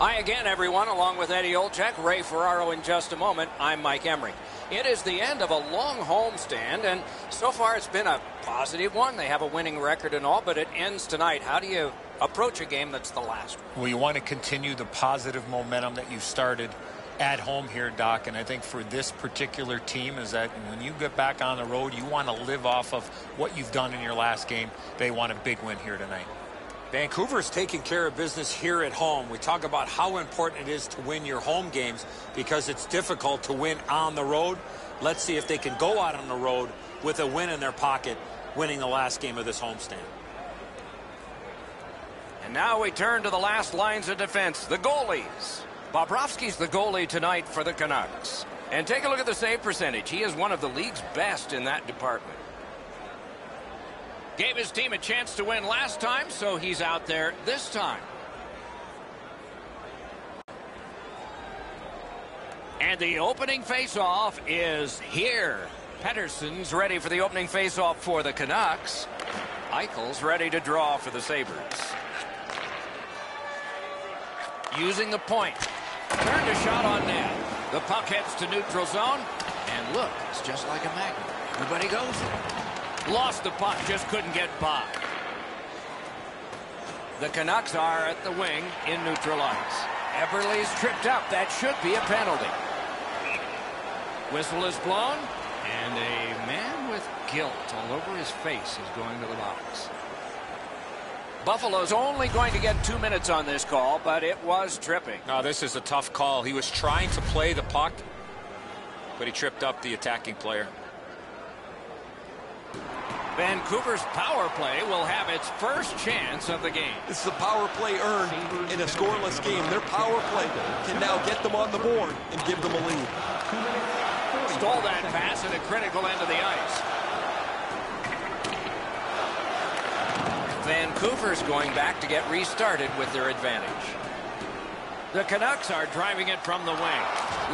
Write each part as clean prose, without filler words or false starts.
Hi again, everyone, along with Eddie Olczyk, Ray Ferraro in just a moment. I'm Mike Emrick. It is the end of a long homestand, and so far it's been a positive one. They have a winning record and all, but it ends tonight. How do you approach a game that's the last one? Well, you want to continue the positive momentum that you started at home here, Doc, and I think for this particular team is that when you get back on the road, you want to live off of what you've done in your last game. They want a big win here tonight. Vancouver's taking care of business here at home. We talk about how important it is to win your home games because it's difficult to win on the road. Let's see if they can go out on the road with a win in their pocket, winning the last game of this homestand. And now we turn to the last lines of defense, the goalies. Bobrovsky's the goalie tonight for the Canucks. And take a look at the save percentage. He is one of the league's best in that department. Gave his team a chance to win last time, so he's out there this time. And the opening faceoff is here. Pettersson's ready for the opening faceoff for the Canucks. Eichel's ready to draw for the Sabres. Using the point. Turned a shot on net. The puck heads to neutral zone. And look, it's just like a magnet. Everybody goes there. Lost the puck, just couldn't get by. The Canucks are at the wing in neutral ice. Eberle's tripped up. That should be a penalty. Whistle is blown, and a man with guilt all over his face is going to the box. Buffalo's only going to get 2 minutes on this call, but it was tripping. No, this is a tough call. He was trying to play the puck, but he tripped up the attacking player. Vancouver's power play will have its first chance of the game. This is a power play earned in a scoreless game. Their power play can now get them on the board and give them a lead. Stole that pass at a critical end of the ice. Vancouver's going back to get restarted with their advantage. The Canucks are driving it from the wing.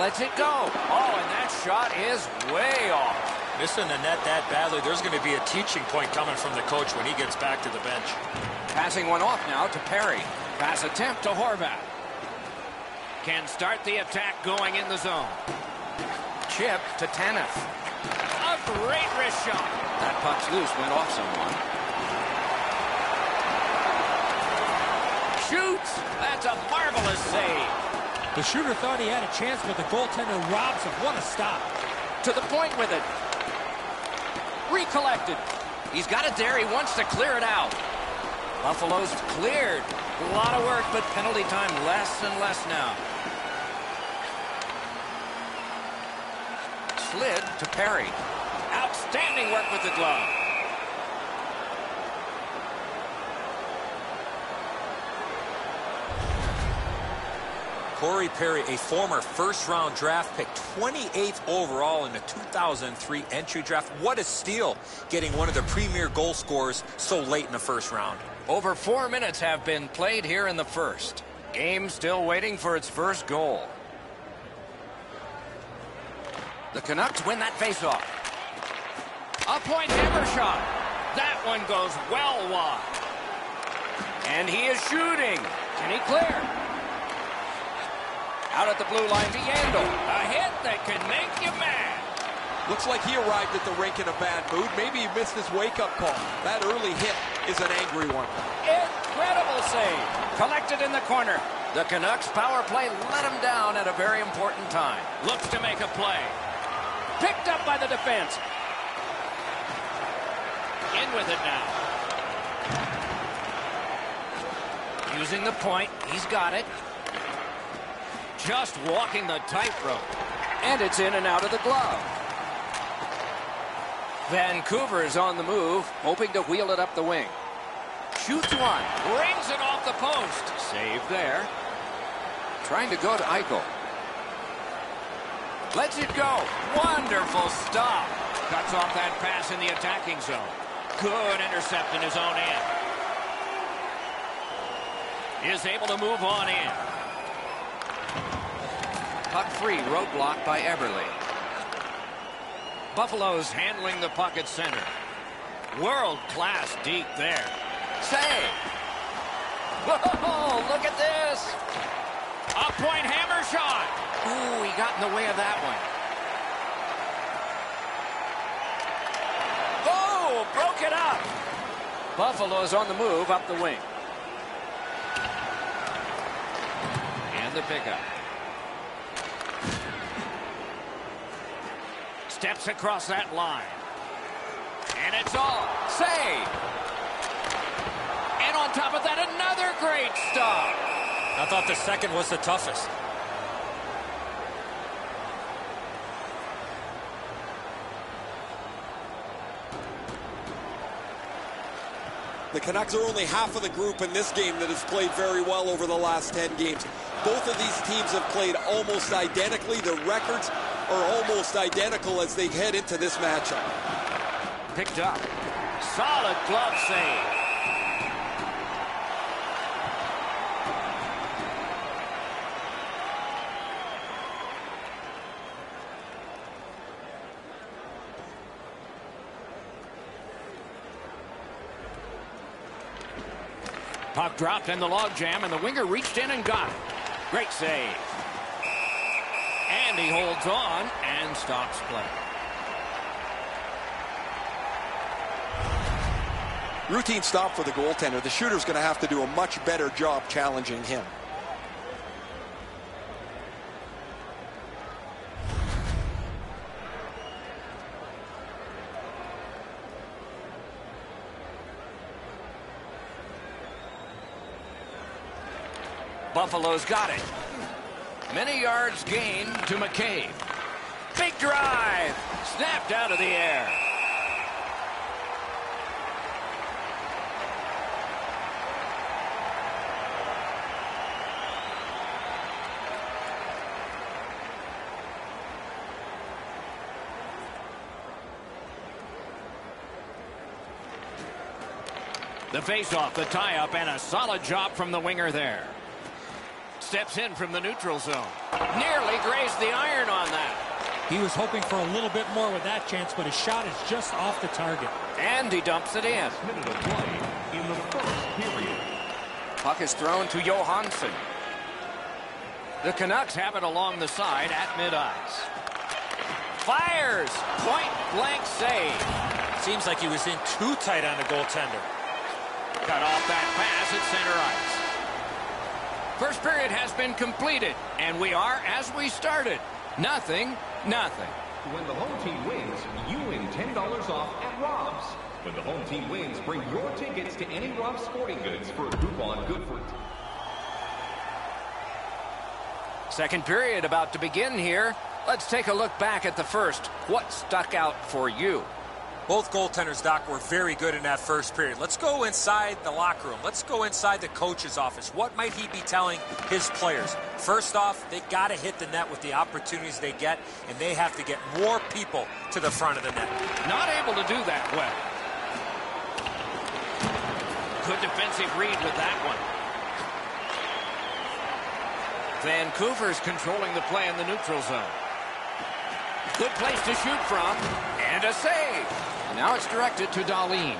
Lets it go. Oh, and that shot is way off. Missing the net that badly, there's going to be a teaching point coming from the coach when he gets back to the bench. Passing one off now to Perry. Pass attempt to Horvat. Can start the attack going in the zone. Chip to Tanev. A great wrist shot. That puck's loose, went off someone. Shoots. That's a marvelous save. The shooter thought he had a chance, but the goaltender robs him. What a stop. To the point with it. Recollected. He's got it there. He wants to clear it out. Buffalo's cleared. A lot of work, but penalty time less and less now. Slid to Perry. Outstanding work with the glove. Corey Perry, a former first-round draft pick, 28th overall in the 2003 entry draft. What a steal, getting one of the premier goal scorers so late in the first round. Over 4 minutes have been played here in the first. Game still waiting for its first goal. The Canucks win that faceoff. A point hammer shot. That one goes well wide. And he is shooting. Can he clear? Out at the blue line to Yandel. A hit that can make you mad. Looks like he arrived at the rink in a bad mood. Maybe he missed his wake-up call. That early hit is an angry one. Incredible save. Collected in the corner. The Canucks power play let him down at a very important time. Looks to make a play. Picked up by the defense. In with it now. Using the point. He's got it. Just walking the tightrope. And it's in and out of the glove. Vancouver is on the move, hoping to wheel it up the wing. Shoots one. Rings it off the post. Save there. Trying to go to Eichel. Lets it go. Wonderful stop. Cuts off that pass in the attacking zone. Good intercept in his own end. Is able to move on in. Puck free, roadblock by Eberle. Buffalo's handling the puck at center. World class deep there. Save. Whoa, look at this. A point hammer shot. Ooh, he got in the way of that one. Oh, broke it up. Buffalo's on the move up the wing. And the pickup. Steps across that line. And it's all save. And on top of that, another great stop. I thought the second was the toughest. The Canucks are only half of the group in this game that has played very well over the last 10 games. Both of these teams have played almost identically. Their records are almost identical as they head into this matchup. Picked up. Solid glove save. Puck dropped in the logjam, and the winger reached in and got it. Great save. And he holds on and stops play. Routine stop for the goaltender. The shooter's going to have to do a much better job challenging him. Buffalo's got it. Many yards gained to McCabe. Big drive. Snapped out of the air. The face-off, the tie-up, and a solid job from the winger there. Steps in from the neutral zone. Nearly grazed the iron on that. He was hoping for a little bit more with that chance, but his shot is just off the target. And he dumps it in. Minute of play in the first period. Puck is thrown to Johansson. The Canucks have it along the side at mid-ice. Fires! Point-blank save. Seems like he was in too tight on the goaltender. Cut off that pass at center ice. First period has been completed, and we are as we started. Nothing. When the home team wins, you win $10 off at Rob's. When the home team wins, bring your tickets to any Rob's Sporting Goods for a coupon good for... Second period about to begin here. Let's take a look back at the first. What stuck out for you? Both goaltenders, Doc, were very good in that first period. Let's go inside the locker room. Let's go inside the coach's office. What might he be telling his players? First off, they got to hit the net with the opportunities they get, and they have to get more people to the front of the net. Not able to do that well. Good defensive read with that one. Vancouver's controlling the play in the neutral zone. Good place to shoot from, and a save. Now it's directed to Dahlin.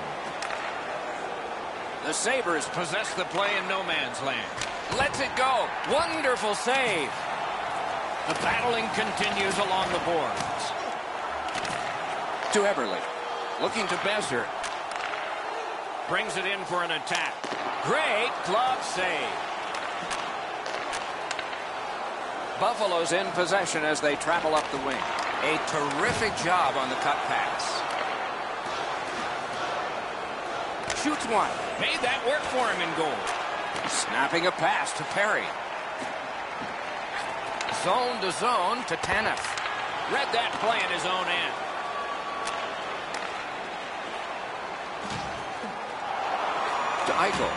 The Sabres possess the play in no man's land. Lets it go. Wonderful save. The battling continues along the boards. To Eberle. Looking to Besser. Brings it in for an attack. Great glove save. Buffalo's in possession as they travel up the wing. A terrific job on the cut pass. Shoots one. Made that work for him in goal. Snapping a pass to Perry. Zone to zone to Tanev. Read that play in his own end. To Eichel.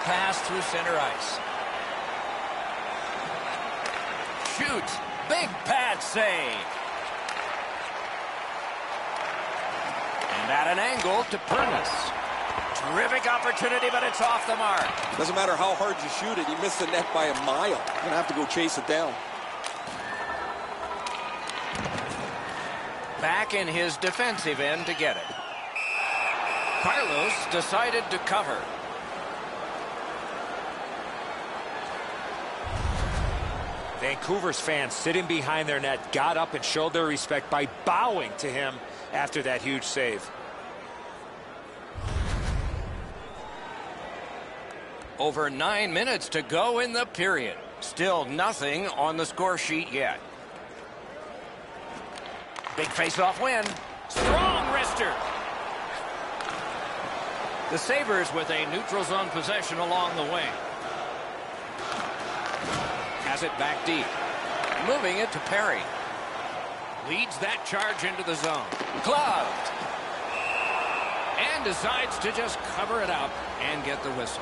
Pass through center ice. Shoots. Big pad save. And at an angle to Pernas. Terrific opportunity, but it's off the mark. Doesn't matter how hard you shoot it, you miss the net by a mile. You're going to have to go chase it down. Back in his defensive end to get it. Carlos decided to cover. Vancouver's fans sitting behind their net got up and showed their respect by bowing to him after that huge save. Over 9 minutes to go in the period. Still nothing on the score sheet yet. Big face-off win. Strong wrister. The Sabres with a neutral zone possession along the wing. Has it back deep. Moving it to Perry. Leads that charge into the zone. Gloved. And decides to just cover it up and get the whistle.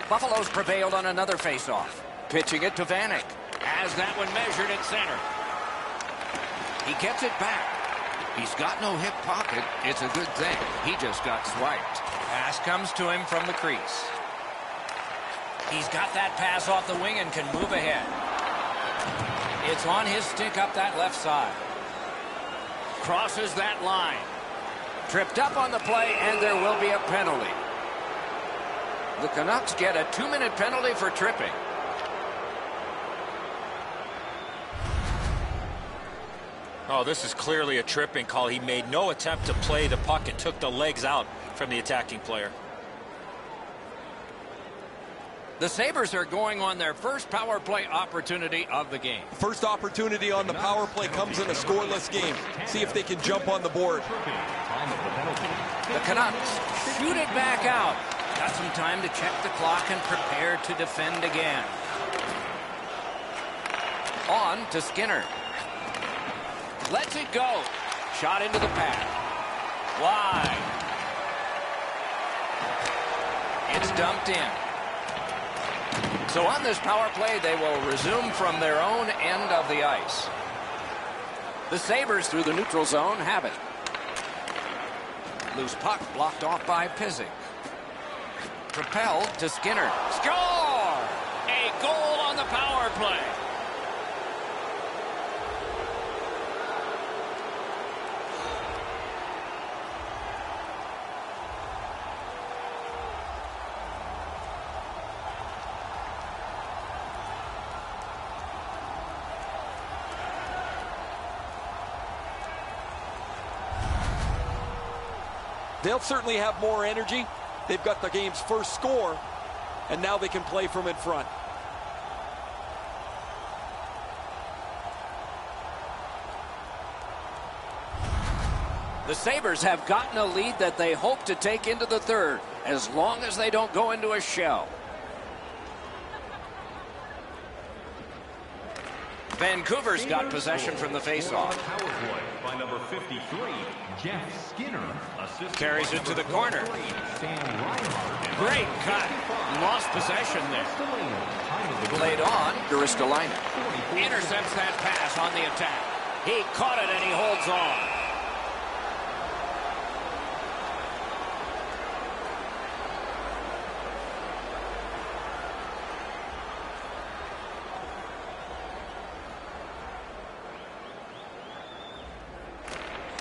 Buffalo's prevailed on another faceoff. Pitching it to Vanek. Has that one measured at center. He gets it back. He's got no hip pocket. It's a good thing. He just got swiped. Pass comes to him from the crease. He's got that pass off the wing and can move ahead. It's on his stick up that left side. Crosses that line. Tripped up on the play, and there will be a penalty. The Canucks get a 2-minute penalty for tripping. Oh, this is clearly a tripping call. He made no attempt to play the puck and took the legs out from the attacking player. The Sabres are going on their first power play opportunity of the game. First opportunity on the power play comes in a scoreless game. See if they can jump on the board. The Canucks shoot it back out. Got some time to check the clock and prepare to defend again. On to Skinner. Lets it go. Shot into the pad. Wide. It's dumped in. So on this power play, they will resume from their own end of the ice. The Sabres through the neutral zone have it. Loose puck blocked off by Pizik. Propelled to Skinner. Score! A goal on the power play. They'll certainly have more energy. They've got the game's first score, and now they can play from in front. The Sabres have gotten a lead that they hope to take into the third, as long as they don't go into a shell. Vancouver's got possession from the faceoff. By number 53, Jeff Skinner. Carries it to the corner. Great cut. Lost possession there. Played on to Ristolainen. Intercepts that pass on the attack. He caught it and he holds on.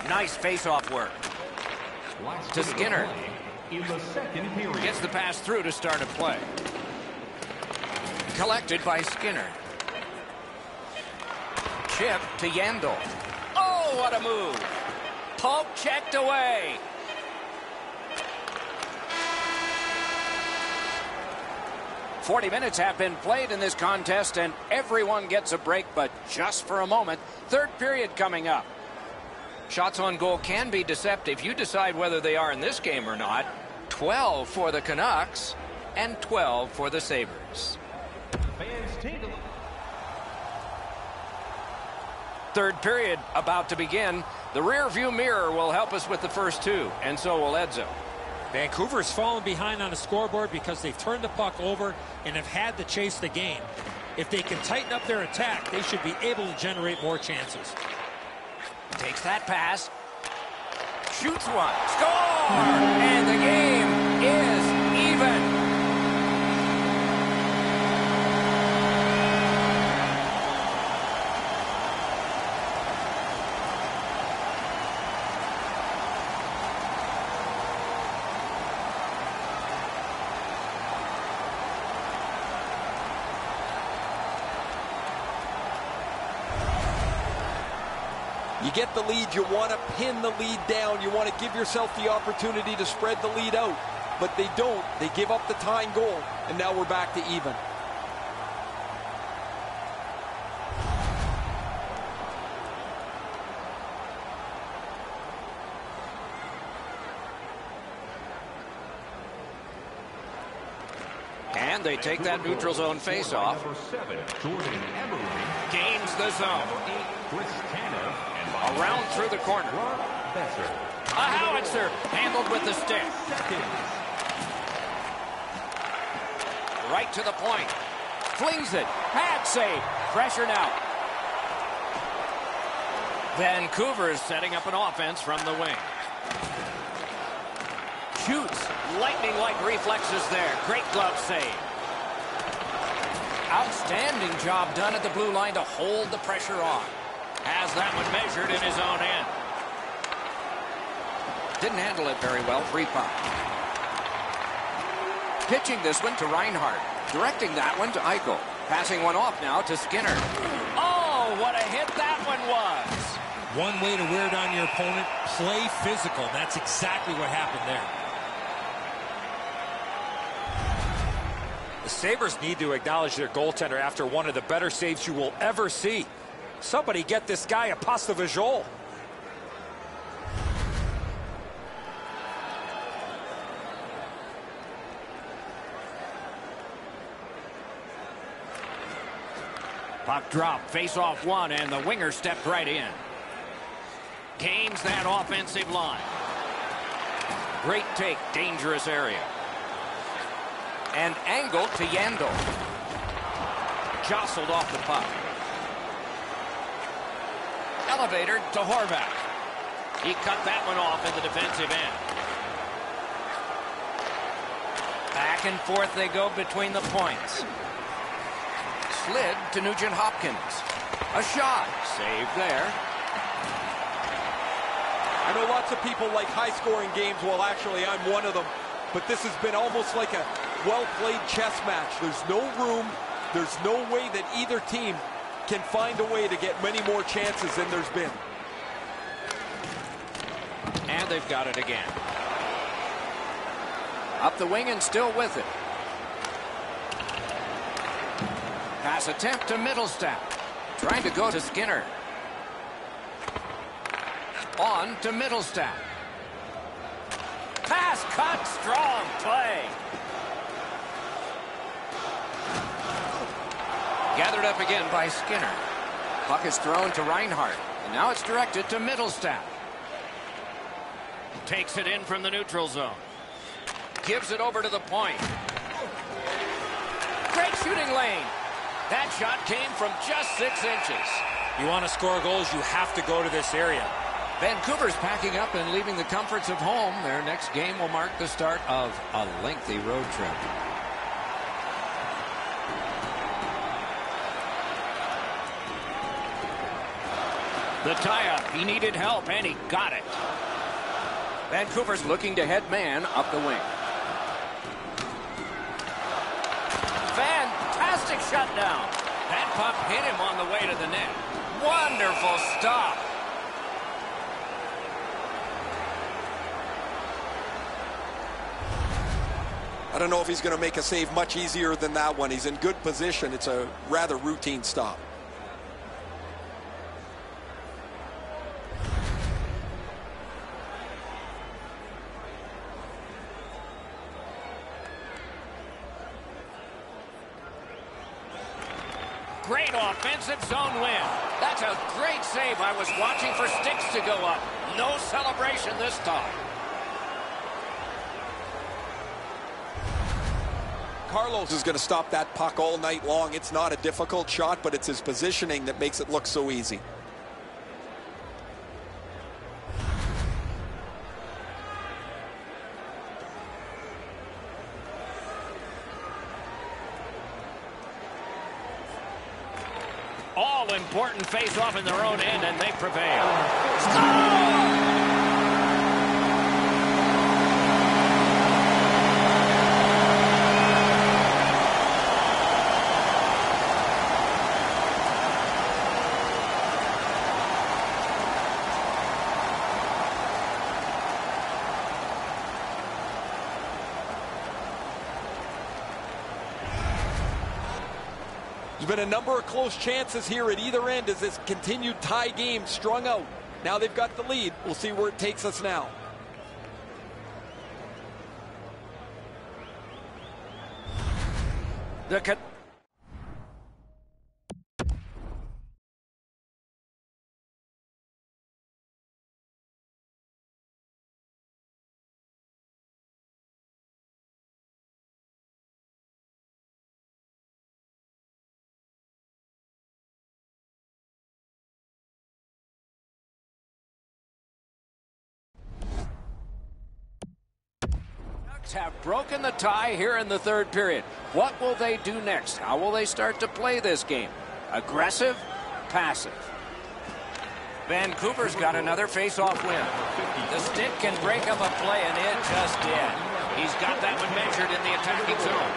Nice face-off work. To Skinner. In the second period. Gets the pass through to start a play. Collected by Skinner. Chip to Yandel. Oh, what a move. Poke checked away. "40 minutes have been played in this contest, and everyone gets a break, but just for a moment. Third period coming up. Shots on goal can be deceptive. You decide whether they are in this game or not. 12 for the Canucks and 12 for the Sabres. Fans take a look. Third period about to begin. The rear view mirror will help us with the first two, and so will Edzo. Vancouver's fallen behind on the scoreboard because they've turned the puck over and have had to chase the game. If they can tighten up their attack, they should be able to generate more chances. Takes that pass. Shoots one. Score! And the game is even. You get the lead, you want to pin the lead down. You want to give yourself the opportunity to spread the lead out. But they don't. They give up the tying goal, and now we're back to even. And they take that neutral zone face-off. Gains the zone. Around through the corner. A howitzer handled with the stick. Right to the point. Flings it. Pad save. Pressure now. Vancouver is setting up an offense from the wing. Shoots. Lightning-like reflexes there. Great glove save. Outstanding job done at the blue line to hold the pressure on. Has that one measured in his own end. Didn't handle it very well. Free puck. Pitching this one to Reinhart. Directing that one to Eichel. Passing one off now to Skinner. Oh, what a hit that one was. One way to wear down your opponent, play physical. That's exactly what happened there. The Sabres need to acknowledge their goaltender after one of the better saves you will ever see. Somebody get this guy a pasta visual. Puck drop, face off one, and the winger stepped right in. Gains that offensive line. Great take, dangerous area. And angled to Yandel. Jostled off the puck. Elevator to Horvat. He cut that one off in the defensive end. Back and forth they go between the points. Slid to Nugent Hopkins. A shot. Saved there. I know lots of people like high-scoring games. Well, actually, I'm one of them. But this has been almost like a well-played chess match. There's no room. There's no way that either team can find a way to get many more chances than there's been. And they've got it again. Up the wing and still with it. Pass attempt to Middlestat. Trying to go to Skinner. On to Middlestat. Pass cut. Strong play. Gathered up again by Skinner. Puck is thrown to Reinhart. And now it's directed to Middlestat. Takes it in from the neutral zone. Gives it over to the point. Great shooting lane. That shot came from just 6 inches. You want to score goals, you have to go to this area. Vancouver's packing up and leaving the comforts of home. Their next game will mark the start of a lengthy road trip. The tie-up. He needed help, and he got it. Vancouver's looking to head man up the wing. Fantastic shutdown. That puck hit him on the way to the net. Wonderful stop. I don't know if he's going to make a save much easier than that one. He's in good position. It's a rather routine stop. Great offensive zone win. That's a great save. I was watching for sticks to go up. No celebration this time. Carlos is going to stop that puck all night long. It's not a difficult shot, but it's his positioning that makes it look so easy. All important face-off in their own end, and they prevail. Score! There's been a number of close chances here at either end as this continued tie game strung out. Now they've got the lead. We'll see where it takes us now. Have broken the tie here in the third period. What will they do next? How will they start to play this game? Aggressive? Passive? Vancouver's got another face-off win. The stick can break up a play, and it just did. He's got that one measured in the attacking zone.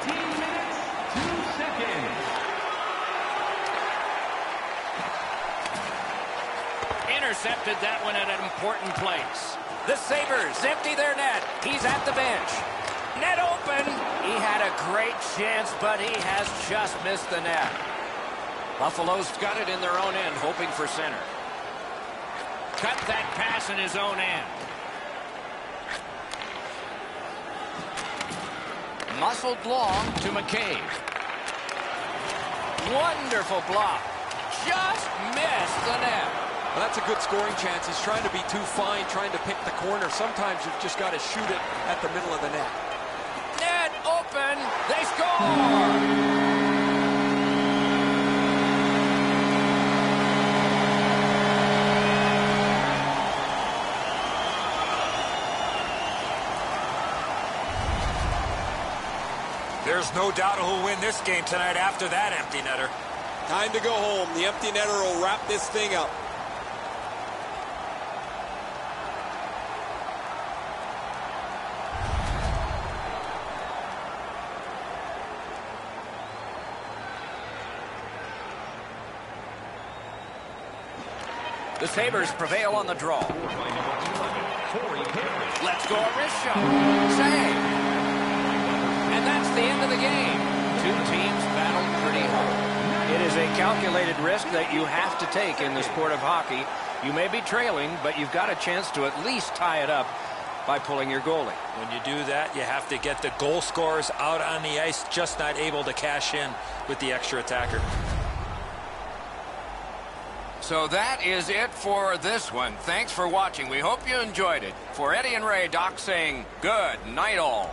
19 minutes, 2 seconds. Intercepted that one at an important place. The Sabres empty their net. He's at the bench. Net open. He had a great chance, but he has just missed the net. Buffalo's got it in their own end, hoping for center. Cut that pass in his own end. Muscled long to McCabe. Wonderful block. Just missed the net. Well, that's a good scoring chance. He's trying to be too fine, trying to pick the corner. Sometimes you've just got to shoot it at the middle of the net. Net open. They score. There's no doubt who'll win this game tonight after that empty netter. Time to go home. The empty netter will wrap this thing up. The Sabres prevail on the draw. Let's go a wrist shot. Save. And that's the end of the game. Two teams battled pretty hard. It is a calculated risk that you have to take in the sport of hockey. You may be trailing, but you've got a chance to at least tie it up by pulling your goalie. When you do that, you have to get the goal scorers out on the ice, just not able to cash in with the extra attacker. So that is it for this one. Thanks for watching. We hope you enjoyed it. For Eddie and Ray, Doc saying good night all.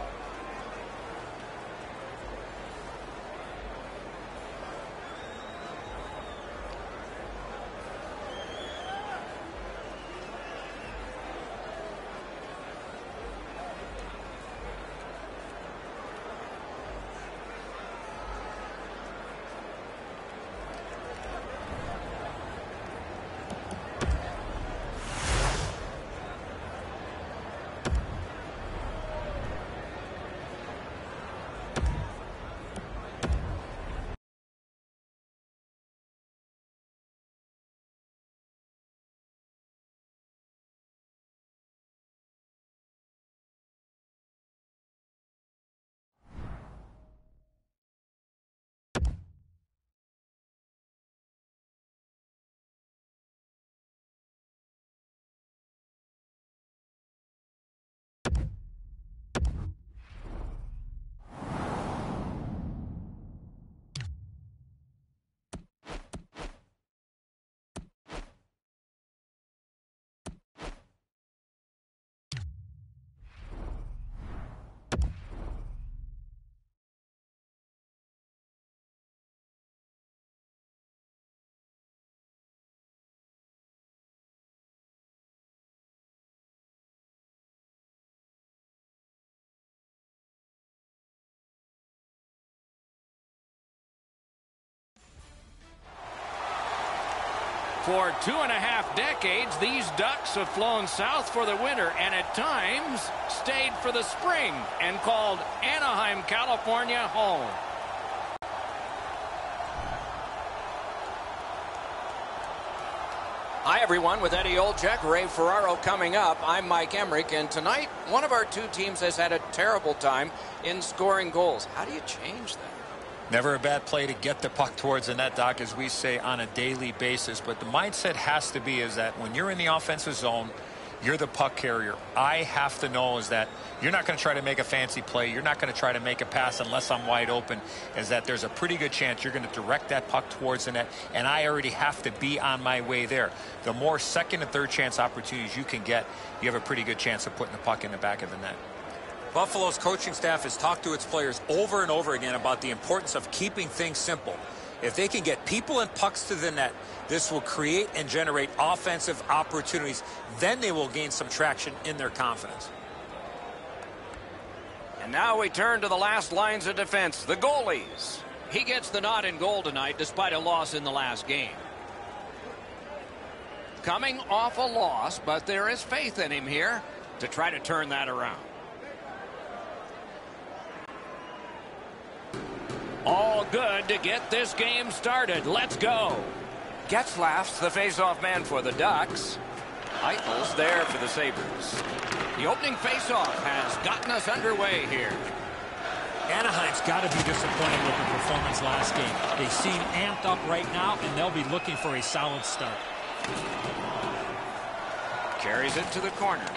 For 2.5 decades, these Ducks have flown south for the winter and at times stayed for the spring and called Anaheim, California home. Hi, everyone. With Eddie Olczyk, Ray Ferraro coming up. I'm Mike Emmerich, and tonight, one of our two teams has had a terrible time in scoring goals. How do you change that? Never a bad play to get the puck towards the net, Doc, as we say on a daily basis. But the mindset has to be is that when you're in the offensive zone, you're the puck carrier. I have to know is that you're not going to try to make a fancy play. You're not going to try to make a pass unless I'm wide open, is that there's a pretty good chance you're going to direct that puck towards the net, and I already have to be on my way there. The more second and third chance opportunities you can get, you have a pretty good chance of putting the puck in the back of the net. Buffalo's coaching staff has talked to its players over and over again about the importance of keeping things simple. If they can get people and pucks to the net, this will create and generate offensive opportunities. Then they will gain some traction in their confidence. And now we turn to the last lines of defense, the goalies. He gets the nod in goal tonight despite a loss in the last game. Coming off a loss, but there is faith in him here to try to turn that around. All good to get this game started. Let's go. Getzlaf's the face-off man for the Ducks. Eichel's there for the Sabres. The opening face-off has gotten us underway here. Anaheim's got to be disappointed with the performance last game. They seem amped up right now, and they'll be looking for a solid start. Carries it to the corner.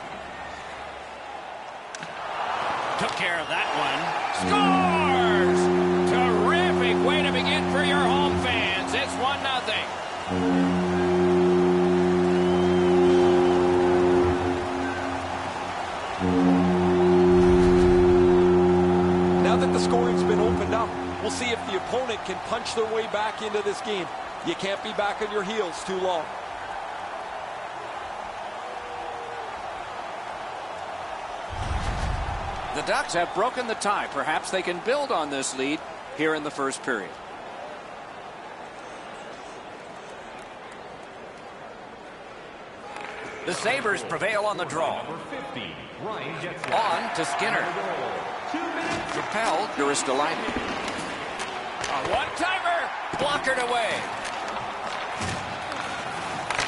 Took care of that one. Scores! Terrific way to begin for your home fans. It's 1-0. Now that the scoring's been opened up, we'll see if the opponent can punch their way back into this game. You can't be back on your heels too long. The Ducks have broken the tie. Perhaps they can build on this lead here in the first period. The Sabres prevail on the draw. On to Skinner. Propelled to Ristolainen. A one-timer. Blockered away.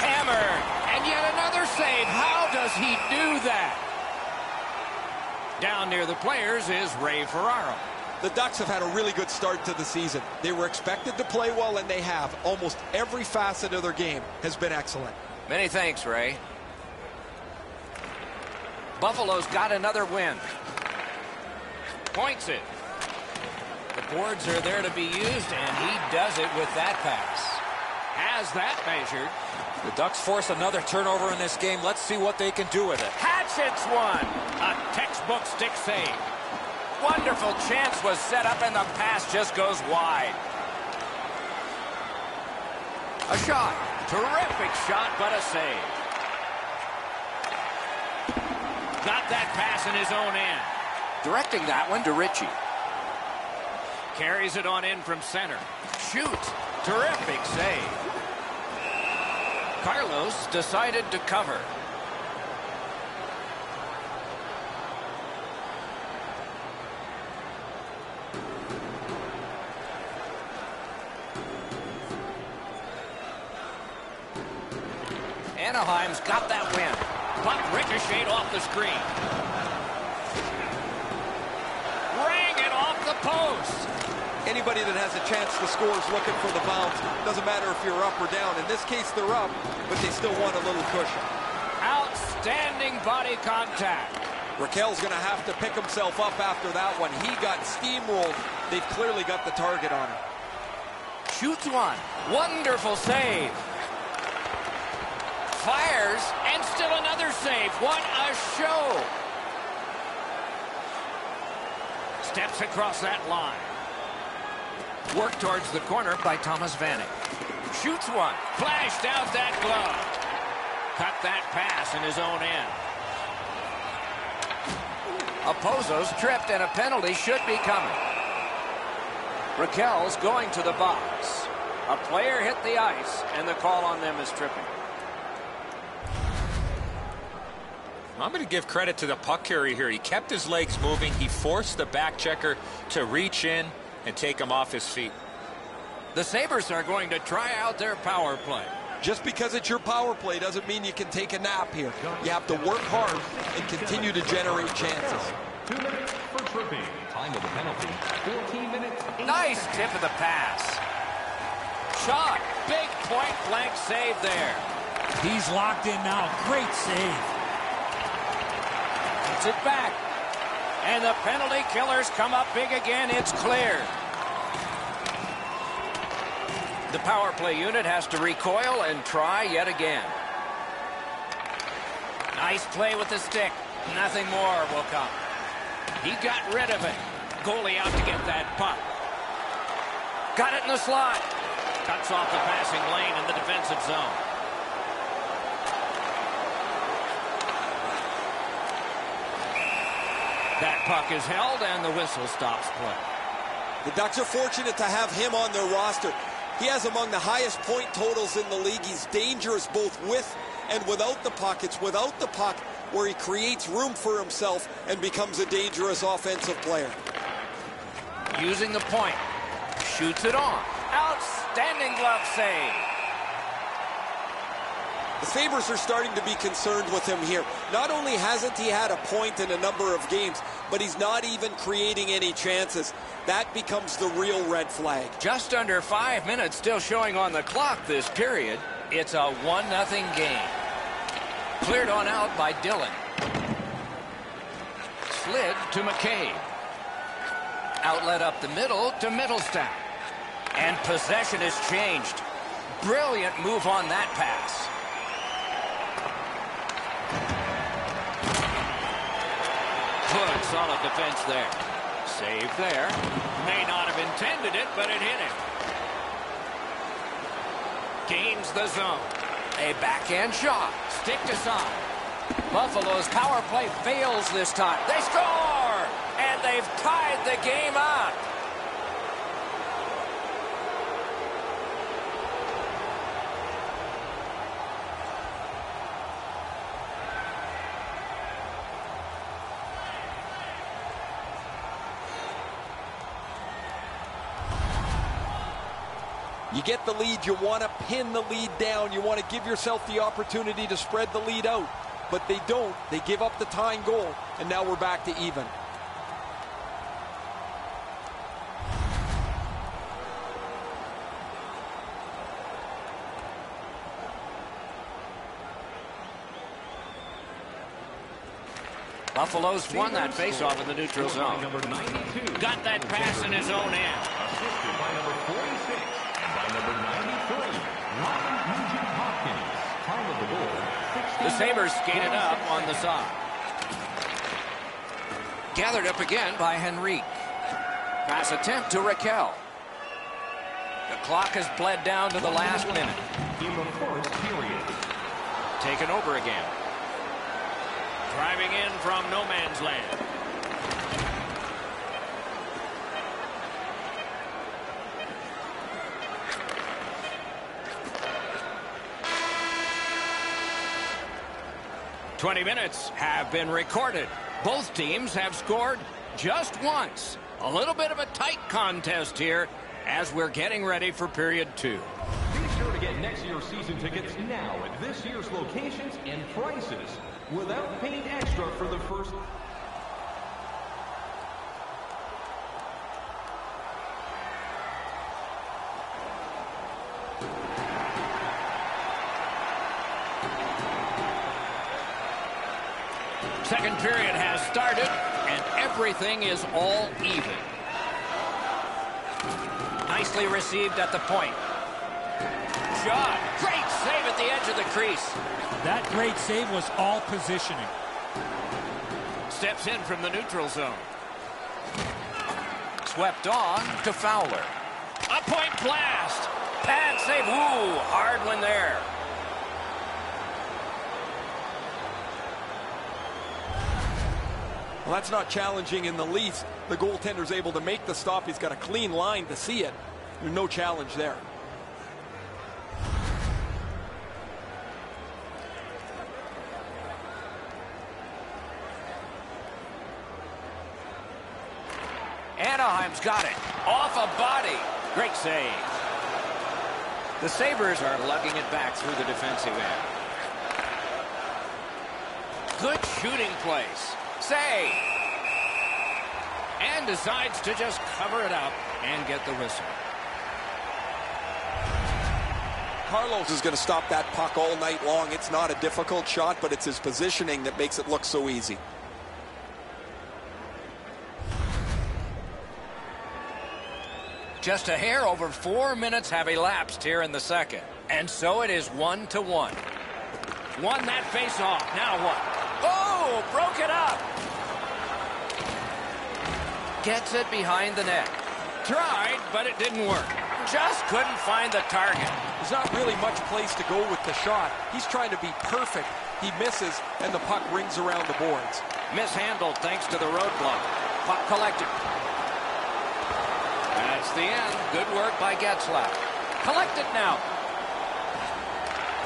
Hammer. And yet another save. How does he do that? Down near the players is Ray Ferraro. The Ducks have had a really good start to the season. They were expected to play well, and they have. Almost every facet of their game has been excellent. Many thanks, Ray. Buffalo's got another win. Points it. The boards are there to be used, and he does it with that pass. Has that measured. The Ducks force another turnover in this game. Let's see what they can do with it. Hatchets one. A textbook stick save. Wonderful chance was set up, and the pass just goes wide. A shot. Terrific shot, but a save. Got that pass in his own end. Directing that one to Ritchie. Carries it on in from center. Shoots. Terrific save. Carlos decided to cover. Anaheim's got that win. Puck ricocheted off the screen. Rang it off the post. Anybody that has a chance to score is looking for the bounce. Doesn't matter if you're up or down. In this case, they're up, but they still want a little cushion. Outstanding body contact. Raquel's going to have to pick himself up after that one. He got steamrolled. They've clearly got the target on him. Shoots one. Wonderful save. Fires, and still another save. What a show. Steps across that line. Work towards the corner by Thomas Vanek. Shoots one. Flashed out that glove. Cut that pass in his own end. Opozo's tripped, and a penalty should be coming. Raquel's going to the box. A player hit the ice, and the call on them is tripping. I'm going to give credit to the puck carrier here. He kept his legs moving. He forced the back checker to reach in and take him off his feet. The Sabres are going to try out their power play. Just because it's your power play doesn't mean you can take a nap here. You have to work hard and continue to generate chances. 2 minutes for tripping. Time of the penalty, 14 minutes. Nice tip of the pass. Shot. Big point blank save there. He's locked in now. Great save. Gets it back. And the penalty killers come up big again. It's cleared. The power play unit has to recoil and try yet again. Nice play with the stick. Nothing more will come. He got rid of it. Goalie out to get that puck. Got it in the slot. Cuts off the passing lane in the defensive zone. That puck is held and the whistle stops play. The Ducks are fortunate to have him on their roster. He has among the highest point totals in the league. He's dangerous both with and without the puck. It's without the puck where he creates room for himself and becomes a dangerous offensive player. Using the point. Shoots it on. Outstanding glove save. The Sabres are starting to be concerned with him here. Not only hasn't he had a point in a number of games, but he's not even creating any chances. That becomes the real red flag. Just under 5 minutes still showing on the clock this period. It's a 1-0 game. Cleared on out by Dillon. Slid to McCabe. Outlet up the middle to Middlestat. And possession has changed. Brilliant move on that pass. Good solid defense there. Save there. May not have intended it, but it hit him. Gains the zone. A backhand shot. Stick to side. Buffalo's power play fails this time. They score! And they've tied the game up. You get the lead, you want to pin the lead down. You want to give yourself the opportunity to spread the lead out. But they don't. They give up the tying goal, and now we're back to even. Buffalo's won that faceoff in the neutral zone. Number 92. Got that pass in his own end. Assisted by number 46 and by number 93, Ryan Nugent-Hopkins. Time of the goal, 16. The Sabres skated up on the side. Gathered up again by Henrique. Pass attempt to Raquel. The clock has bled down to the last minute. In the first period. Taken over again. Driving in from no man's land. "20 minutes have been recorded. Both teams have scored just once. A little bit of a tight contest here as we're getting ready for period 2. Be sure to get next year's season tickets now at this year's locations and prices without paying extra for the first. Second period has started, and everything is all even. Nicely received at the point. Shot. Great save at the edge of the crease. That great save was all positioning. Steps in from the neutral zone. Swept on to Fowler. A point blast. Pad save. Ooh, hard one there. Well, that's not challenging in the least. The goaltender's able to make the stop. He's got a clean line to see it. There's no challenge there. Anaheim's got it. Off a body. Great save. The Sabres are lugging it back through the defensive end. Good shooting place. Save. and decides to just cover it up and get the whistle. Carlos is going to stop that puck all night long. It's not a difficult shot, but it's his positioning that makes it look so easy. Just a hair over 4 minutes have elapsed here in the second. And so it is 1-1. Won that face-off. Now what? Oh, broke it up. Gets it behind the net. Tried, but it didn't work. Just couldn't find the target. There's not really much place to go with the shot. He's trying to be perfect. He misses, and the puck rings around the boards. Mishandled thanks to the roadblock. Puck collected. That's the end. Good work by Getzlaf. Collected now.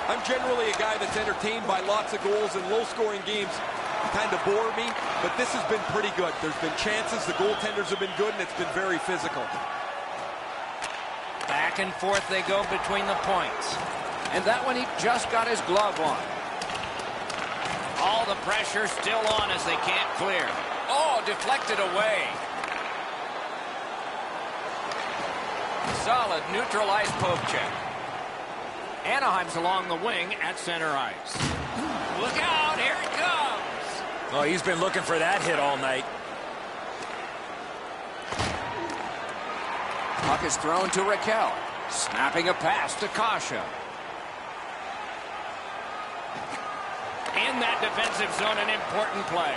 I'm generally a guy that's entertained by lots of goals, and low-scoring games kind of bore me, but this has been pretty good. There's been chances, the goaltenders have been good, and it's been very physical. Back and forth they go between the points. And that one he just got his glove on. All the pressure still on as they can't clear. Oh, deflected away. Solid neutralized poke check. Anaheim's along the wing at center ice. Look out, here it comes. Oh, he's been looking for that hit all night. Puck is thrown to Raquel. Snapping a pass to Kasha. In that defensive zone, an important play.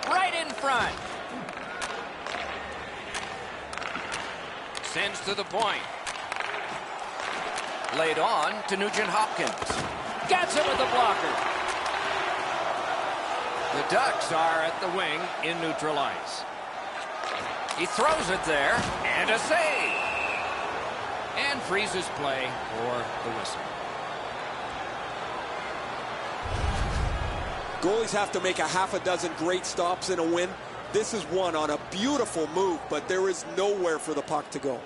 Right in front. Sends to the point. Laid on to Nugent Hopkins. Gets it with the blocker. The Ducks are at the wing in neutral ice. He throws it there, and a save. And freezes play for the whistle. Goalies have to make a half a dozen great stops in a win. This is one on a beautiful move, but there is nowhere for the puck to go.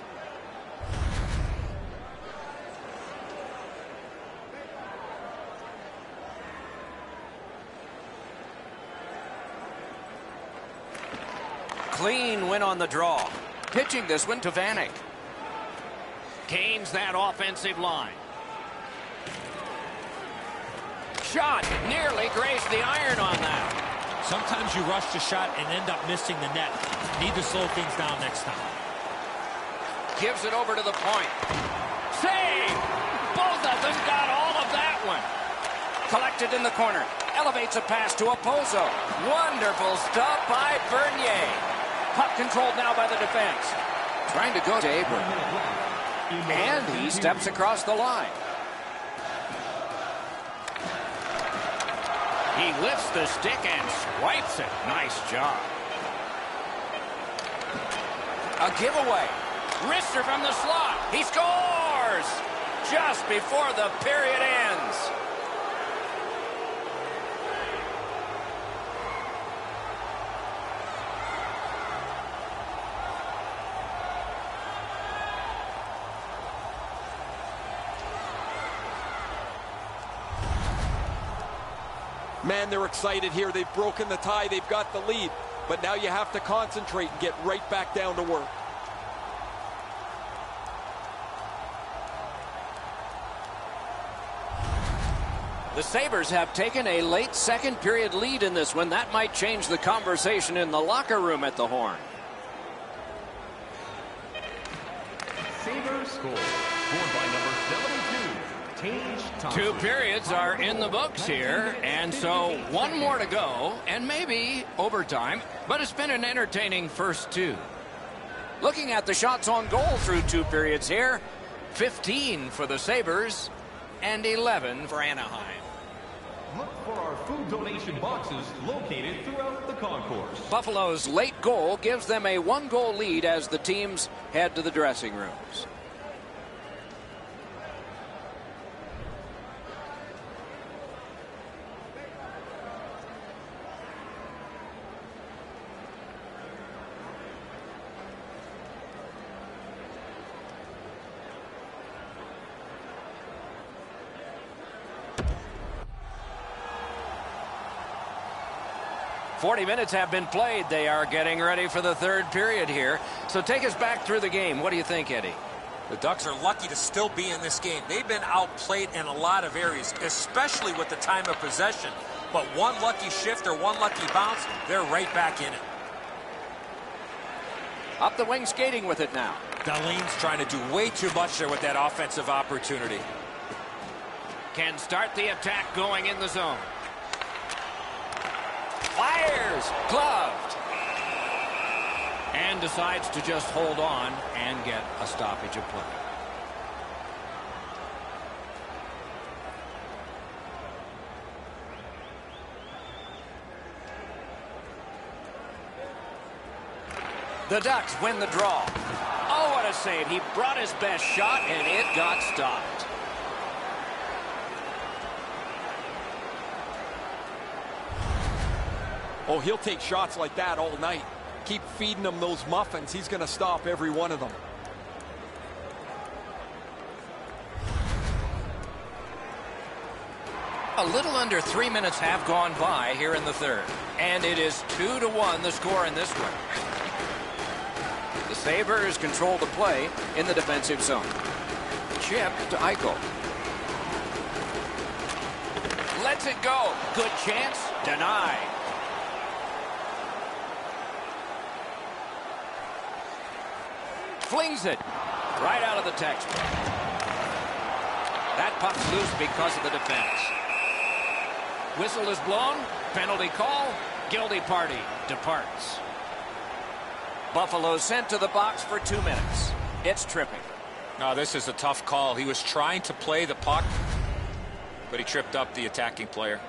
Clean win on the draw. Pitching this one to Vanek. Gains that offensive line. Shot nearly grazed the iron on that. Sometimes you rush the shot and end up missing the net. Need to slow things down next time. Gives it over to the point. Save! Both of them got all of that one. Collected in the corner. Elevates a pass to Opozo. Wonderful stuff by Bernier. Puck controlled now by the defense. Trying to go to Abram. And he steps across the line. He lifts the stick and swipes it. Nice job. A giveaway. Wrister from the slot. He scores! Just before the period ends. Man, they're excited here. They've broken the tie. They've got the lead. But now you have to concentrate and get right back down to work. The Sabres have taken a late second period lead in this one. That might change the conversation in the locker room at the Horn. Sabres score. Scored by number 72, Tage Thompson. 2 periods are in the books here, and so one more to go, and maybe overtime, but it's been an entertaining first 2. Looking at the shots on goal through 2 periods here, 15 for the Sabres and 11 for Anaheim. Look for our food donation boxes located throughout the concourse. Buffalo's late goal gives them a 1-goal lead as the teams head to the dressing rooms. 40 minutes have been played. They are getting ready for the third period here. So take us back through the game. What do you think, Eddie? The Ducks are lucky to still be in this game. They've been outplayed in a lot of areas, especially with the time of possession. But one lucky shift or one lucky bounce, they're right back in it. Up the wing skating with it now. Dahlin's trying to do way too much there with that offensive opportunity. Can start the attack going in the zone. Fires, gloved. And decides to just hold on and get a stoppage of play. The Ducks win the draw. Oh, what a save. He brought his best shot, and it got stopped. Oh, he'll take shots like that all night. Keep feeding him those muffins. He's going to stop every one of them. A little under 3 minutes have gone by here in the third. And it is 2-1 the score in this one. The Sabres control the play in the defensive zone. Chip to Eichel. Lets it go. Good chance. Denied. Flings it right out of the textbook. That puck's loose because of the defense. Whistle is blown. Penalty call. Guilty party departs. Buffalo sent to the box for 2 minutes. It's tripping. No, this is a tough call. He was trying to play the puck, but he tripped up the attacking player.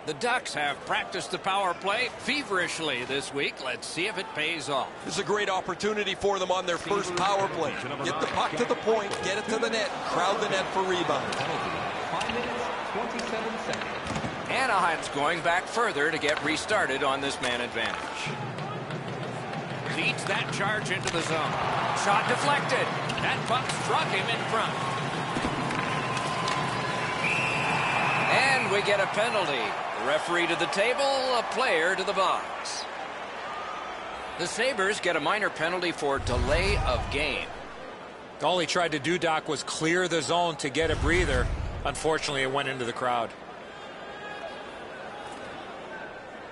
The Ducks have practiced the power play feverishly this week. Let's see if it pays off. This is a great opportunity for them on their first power play. Get the puck to the point, get it to the net, crowd the net for rebound. 5 minutes, 27 seconds. Anaheim's going back further to get restarted on this man advantage. Feeds that charge into the zone. Shot deflected. That puck struck him in front. And we get a penalty. The referee to the table, a player to the box. The Sabres get a minor penalty for delay of game. All he tried to do, Doc, was clear the zone to get a breather. Unfortunately, it went into the crowd.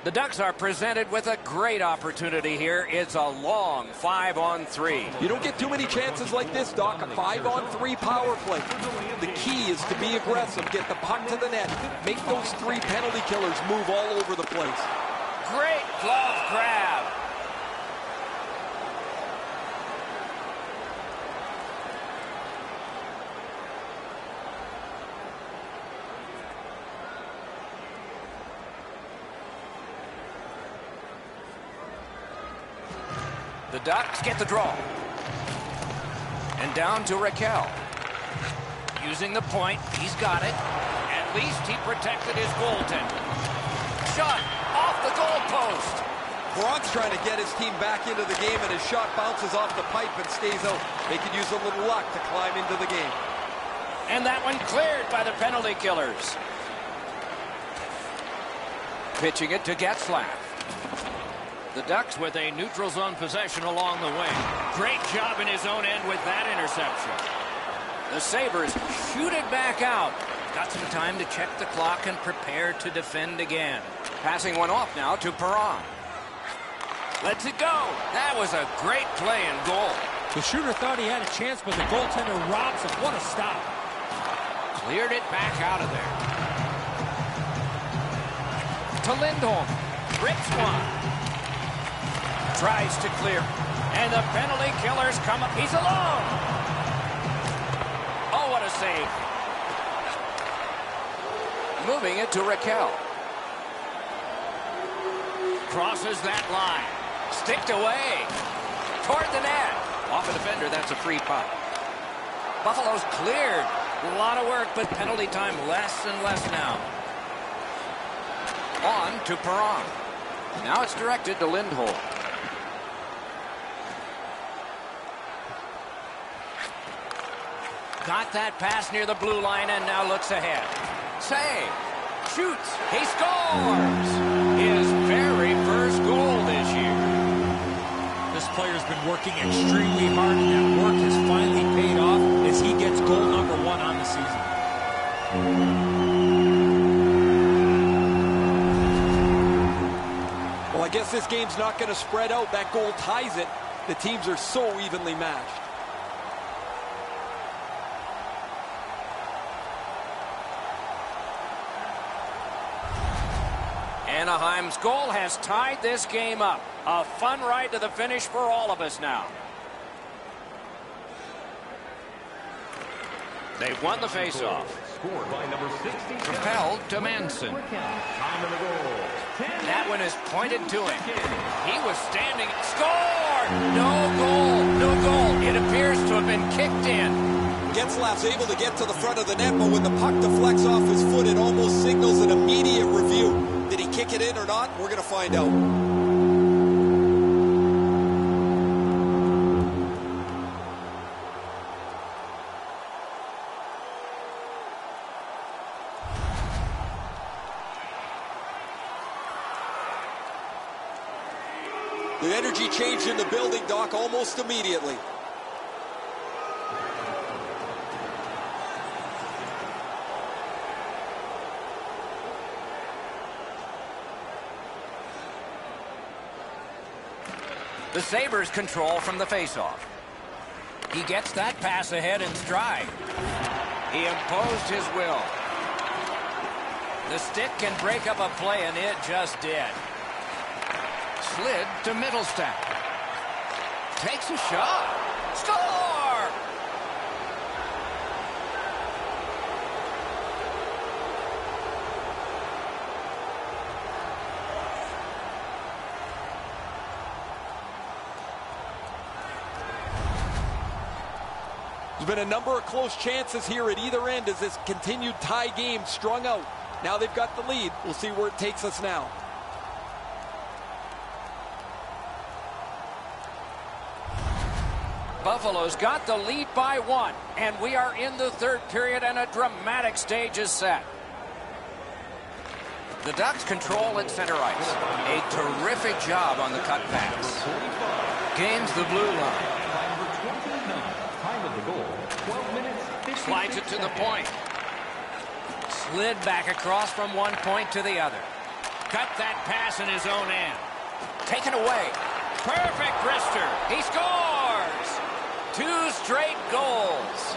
The Ducks are presented with a great opportunity here. It's a long 5-on-3. You don't get too many chances like this, Doc. A 5-on-3 power play. The key is to be aggressive, get the puck to the net, make those 3 penalty killers move all over the place. Great glove grab. The Ducks get the draw. And down to Raquel. Using the point, he's got it. At least he protected his goaltender. Shot off the goalpost. Braun's trying to get his team back into the game, and his shot bounces off the pipe and stays out. They could use a little luck to climb into the game. And that one cleared by the penalty killers. Pitching it to Getzlaf. The Ducks with a neutral zone possession along the way. Great job in his own end with that interception. The Sabres shoot it back out. Got some time to check the clock and prepare to defend again. Passing one off now to Perron. Lets it go. That was a great play and goal. The shooter thought he had a chance, but the goaltender robs him. What a stop. Cleared it back out of there. To Lindholm. Rips one. Tries to clear. And the penalty killers come up. He's alone. Oh, what a save. Moving it to Raquel. Crosses that line. Sticked away. Toward the net. Off a defender, that's a free puck. Buffalo's cleared. A lot of work, but penalty time less and less now. On to Perron. Now it's directed to Lindholm. Got that pass near the blue line and now looks ahead. Save. shoots. He scores. His very first goal this year. This player's been working extremely hard, and that work has finally paid off as he gets goal number 1 on the season. Well, I guess this game's not going to spread out. That goal ties it. The teams are so evenly matched. Anaheim's goal has tied this game up. A fun ride to the finish for all of us now. They've won the faceoff. Scored by number 60. Propelled to Manson. Time of the goal. That one is pointed to him. He was standing. Score! No goal. No goal. It appears to have been kicked in. Getzlaf's able to get to the front of the net, but when the puck deflects off his foot, it almost signals an immediate review. Did he kick it in or not? We're going to find out. The energy changed in the building, Doc, almost immediately. The Sabres control from the faceoff. He gets that pass ahead in stride. He imposed his will. The stick can break up a play, and it just did. Slid to Middlestat. Takes a shot. Score! There's been a number of close chances here at either end as this continued tie game strung out. Now they've got the lead. We'll see where it takes us now. Buffalo's got the lead by 1, and we are in the third period, and a dramatic stage is set. The Ducks control at center ice. A terrific job on the cut pass. Gains the blue line. Time of the goal, 12 minutes, 50 Slides it to the point. Slid back across from one point to the other. Cut that pass in his own end. Taken away. Perfect wrister. He scores! 2 straight goals.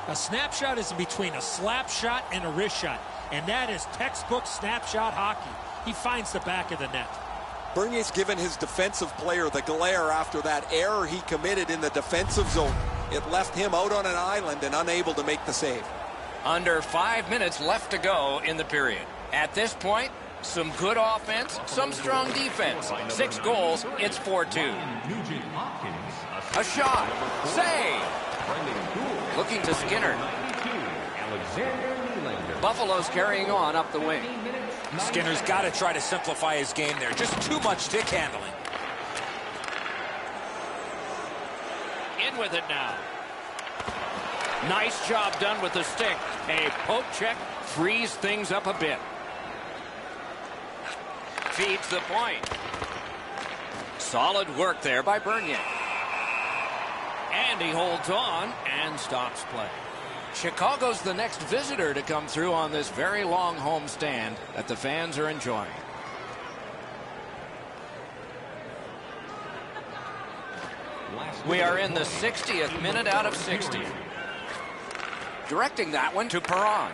A snapshot is in between a slap shot and a wrist shot, and that is textbook snapshot hockey. He finds the back of the net. Bernier's given his defensive player the glare after that error he committed in the defensive zone. It left him out on an island and unable to make the save. Under 5 minutes left to go in the period. At this point, some good offense, some strong defense. 6 goals, it's 4-2. A shot, save. Looking to Skinner. Buffalo's carrying on up the wing. Skinner's got to try to simplify his game there. Just too much stick handling. In with it now. Nice job done with the stick. A poke check frees things up a bit. Feeds the point. Solid work there by Bernier. And he holds on and stops play. Chicago's the next visitor to come through on this very long homestand that the fans are enjoying. We are in the 60th minute out of 60. Directing that one to Perron.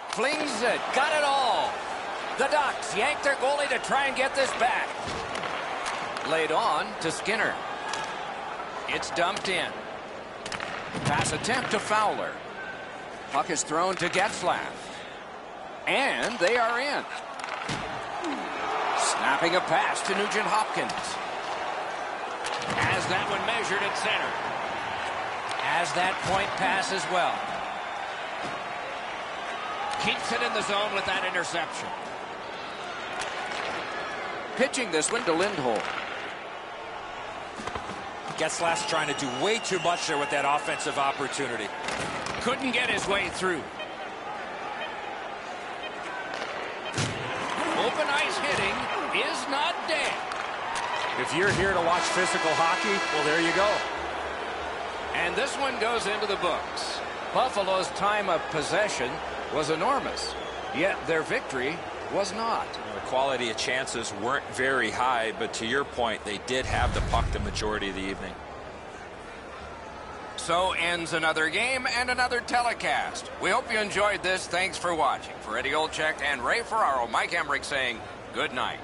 Flings it. Got it all. The Ducks yank their goalie to try and get this back. Laid on to Skinner. It's dumped in. Pass attempt to Fowler. Puck is thrown to Getzlaf. And they are in. Snapping a pass to Nugent Hopkins. Has that one measured at center. Has that point pass as well. keeps it in the zone with that interception. Pitching this one to Lindholm. Getzlaf's trying to do way too much there with that offensive opportunity. Couldn't get his way through. Open ice hitting is not dead. If you're here to watch physical hockey, well, there you go. And this one goes into the books. Buffalo's time of possession was enormous, yet their victory was not. The quality of chances weren't very high, but to your point, they did have the puck the majority of the evening. So ends another game and another telecast. We hope you enjoyed this. Thanks for watching. For Eddie Olczyk and Ray Ferraro, Mike Emmerich saying good night.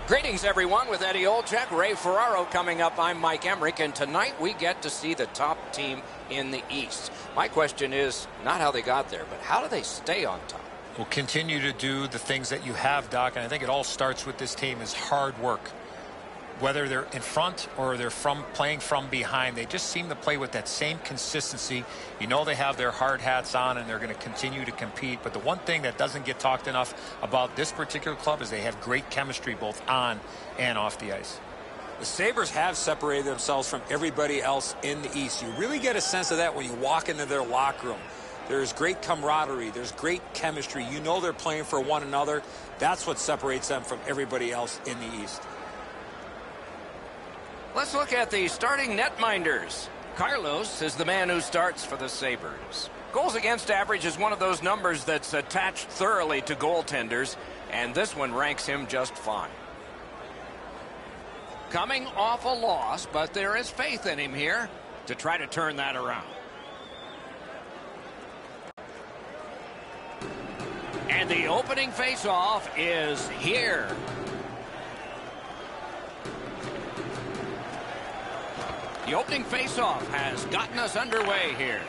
Greetings, everyone, with Eddie Olczyk, Ray Ferraro coming up. I'm Mike Emmerich, and tonight we get to see the top team in the East. My question is not how they got there, but how do they stay on top? Well, continue to do the things that you have, Doc, and I think it all starts with this team is hard work. Whether they're in front or they're playing from behind, they just seem to play with that same consistency. You know they have their hard hats on and they're going to continue to compete. But the one thing that doesn't get talked enough about this particular club is they have great chemistry both on and off the ice. The Sabres have separated themselves from everybody else in the East. You really get a sense of that when you walk into their locker room. There's great camaraderie. There's great chemistry. You know they're playing for one another. That's what separates them from everybody else in the East. Let's look at the starting netminders. Carlos is the man who starts for the Sabres. Goals against average is one of those numbers that's attached thoroughly to goaltenders, and this one ranks him just fine. Coming off a loss, but there is faith in him here to try to turn that around. And the opening faceoff is here. The opening faceoff has gotten us underway here.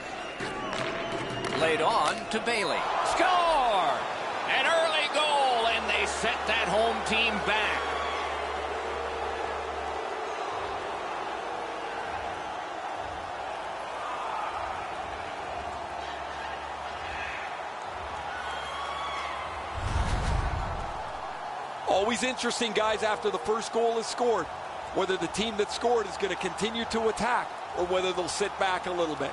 Laid on to Bailey. Score! An early goal, and they set that home team back. Always interesting, guys, after the first goal is scored, whether the team that scored is going to continue to attack or whether they'll sit back a little bit.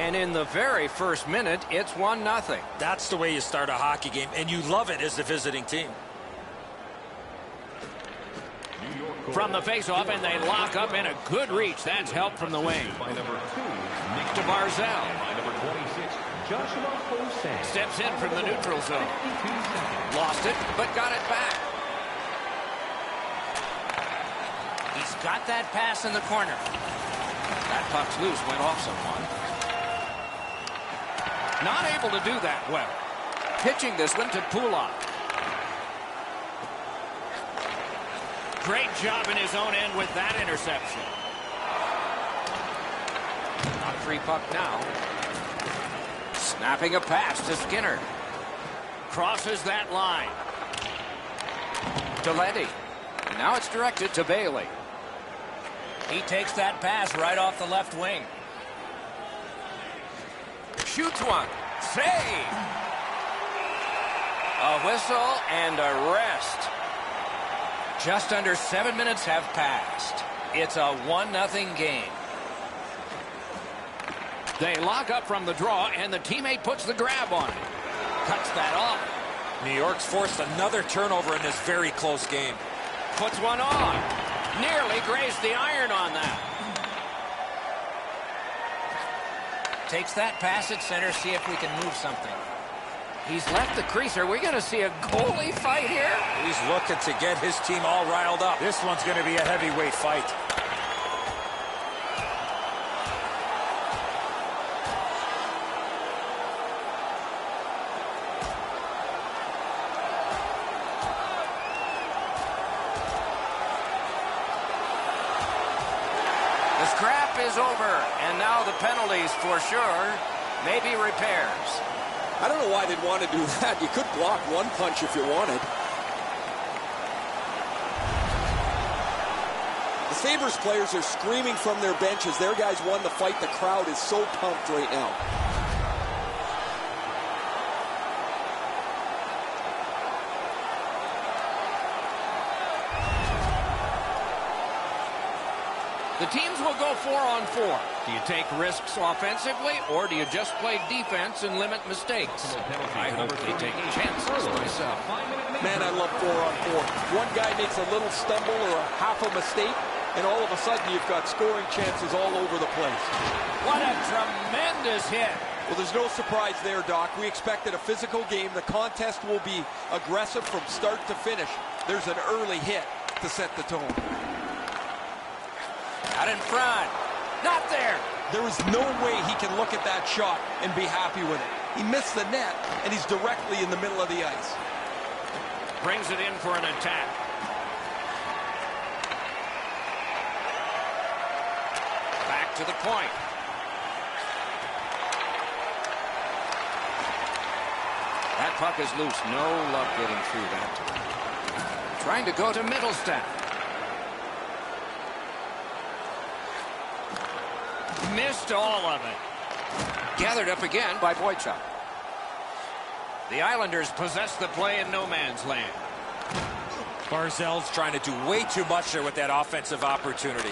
And in the very first minute, it's 1-0. That's the way you start a hockey game, and you love it as the visiting team. From the face-off, and they lock up in a good reach. That's help from the wing. By number 2, Nick To Barzal. By number 26, Joshua Jose. Steps in from the neutral zone. 52 seconds. Lost it, but got it back. He's got that pass in the corner. That puck's loose, went off someone. Not able to do that well. Pitching this one to Pulak. Great job in his own end with that interception. On free puck now. Snapping a pass to Skinner. Crosses that line. To Letty. Now it's directed to Bailey. He takes that pass right off the left wing. Shoots one. Save! A whistle and a rest. Just under 7 minutes have passed. It's a 1-0 game. They lock up from the draw, and the teammate puts the grab on it. Cuts that off. New York's forced another turnover in this very close game. Puts one on. Nearly grazed the iron on that. Takes that pass at center, see if we can move something. He's left the crease. Are we going to see a goalie fight here? He's looking to get his team all riled up. This one's going to be a heavyweight fight. The scrap is over, and now the penalties for sure. Maybe repairs. I don't know why they'd want to do that. You could block one punch if you wanted. The Sabres players are screaming from their benches. Their guys won the fight. The crowd is so pumped right now. The teams will go 4-on-4. Do you take risks offensively, or do you just play defense and limit mistakes? I hope they take chances myself. Man, I love 4-on-4. One guy makes a little stumble or a half a mistake, and all of a sudden you've got scoring chances all over the place. What a tremendous hit. Well, there's no surprise there, Doc. We expected a physical game. The contest will be aggressive from start to finish. There's an early hit to set the tone. Out in front. Not there. There is no way he can look at that shot and be happy with it. He missed the net, and he's directly in the middle of the ice. Brings it in for an attack. Back to the point. That puck is loose. No luck getting through that time. Trying to go to Middlestat. Missed all of it. Gathered up again by Boychuk. The Islanders possess the play in no man's land. Barzal's trying to do way too much there with that offensive opportunity.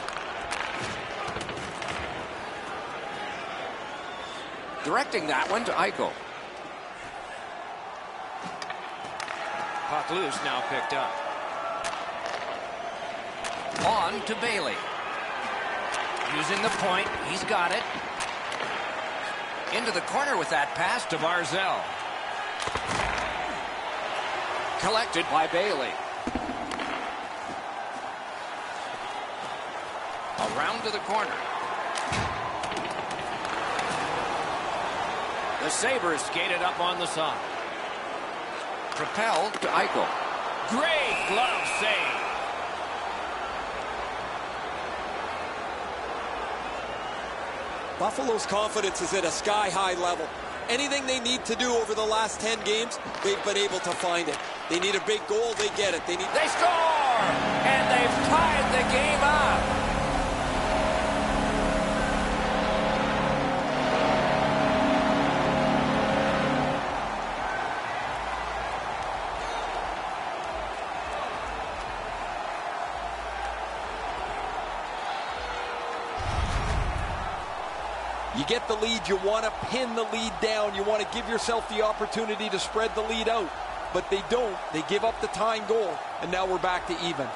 Directing that one to Eichel. Puck loose, now picked up. On to Bailey. Using the point, he's got it. Into the corner with that pass to Barzal. Collected by Bailey. Around to the corner. The Sabres skated up on the side. Propelled to Eichel. Great glove save. Buffalo's confidence is at a sky-high level. Anything they need to do over the last 10 games, they've been able to find it. They need a big goal, they get it. They score! And they've tied the game up. You get the lead, you want to pin the lead down. You want to give yourself the opportunity to spread the lead out. But they don't. They give up the tying goal, and now we're back to even.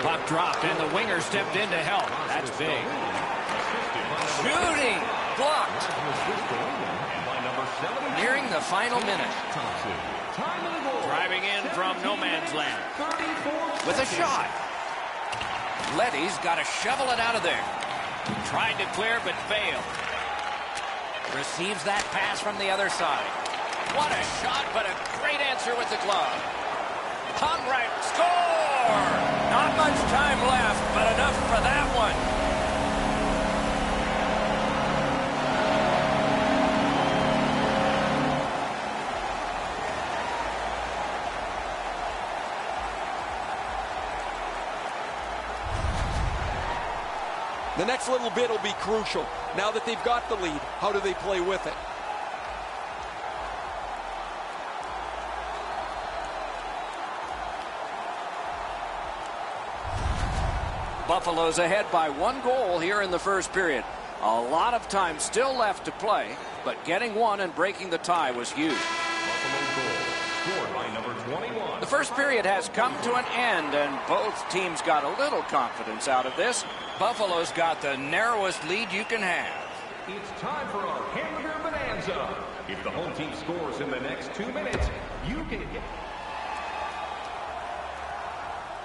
Puck dropped, and the winger stepped in to help. That's big. Shooting! Blocked. Nearing the final minute. Driving in from no man's land. With a shot. Letty's got to shovel it out of there. Tried to clear, but failed. Receives that pass from the other side. What a shot, but a great answer with the glove. Hung right. Score! Not much time left, but enough for that one. The next little bit will be crucial. Now that they've got the lead, how do they play with it? Buffalo's ahead by 1 goal here in the first period. A lot of time still left to play, but getting one and breaking the tie was huge. The first period has come to an end, and both teams got a little confidence out of this. Buffalo's got the narrowest lead you can have. It's time for our hamburger bonanza. If the home team scores in the next 2 minutes, you can get...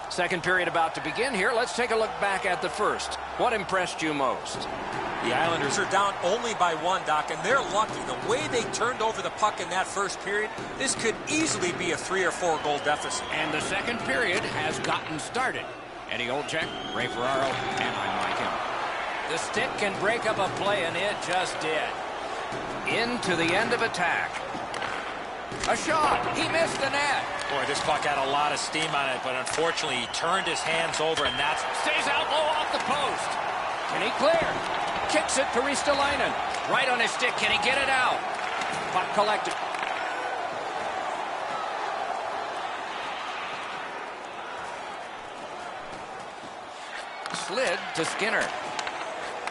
Second period about to begin here. Let's take a look back at the first. What impressed you most? The Islanders are down only by 1, Doc, and they're lucky. The way they turned over the puck in that first period, this could easily be a 3 or 4 goal deficit. And the second period has gotten started. Eddie Olczyk, Ray Ferraro, and I'm Mike Emrick. The stick can break up a play, and it just did. Into the end of attack. A shot. He missed the net. Boy, this puck had a lot of steam on it, but unfortunately he turned his hands over, and that's... Stays out low off the post. Can he clear? Kicks it to Ristolainen. Right on his stick. Can he get it out? Puck collected. Slid to Skinner.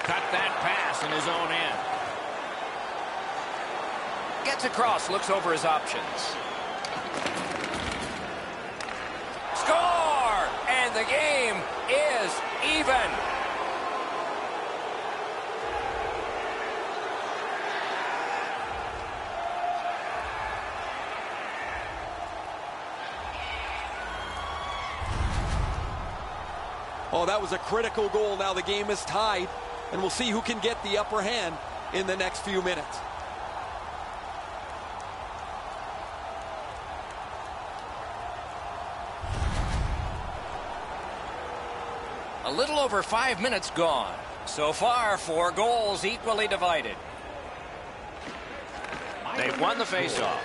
Cut that pass in his own end. Gets across, looks over his options. Score! And the game is even. Oh, that was a critical goal. Now the game is tied, and we'll see who can get the upper hand in the next few minutes. A little over 5 minutes gone. So far, 4 goals equally divided. They've won the faceoff.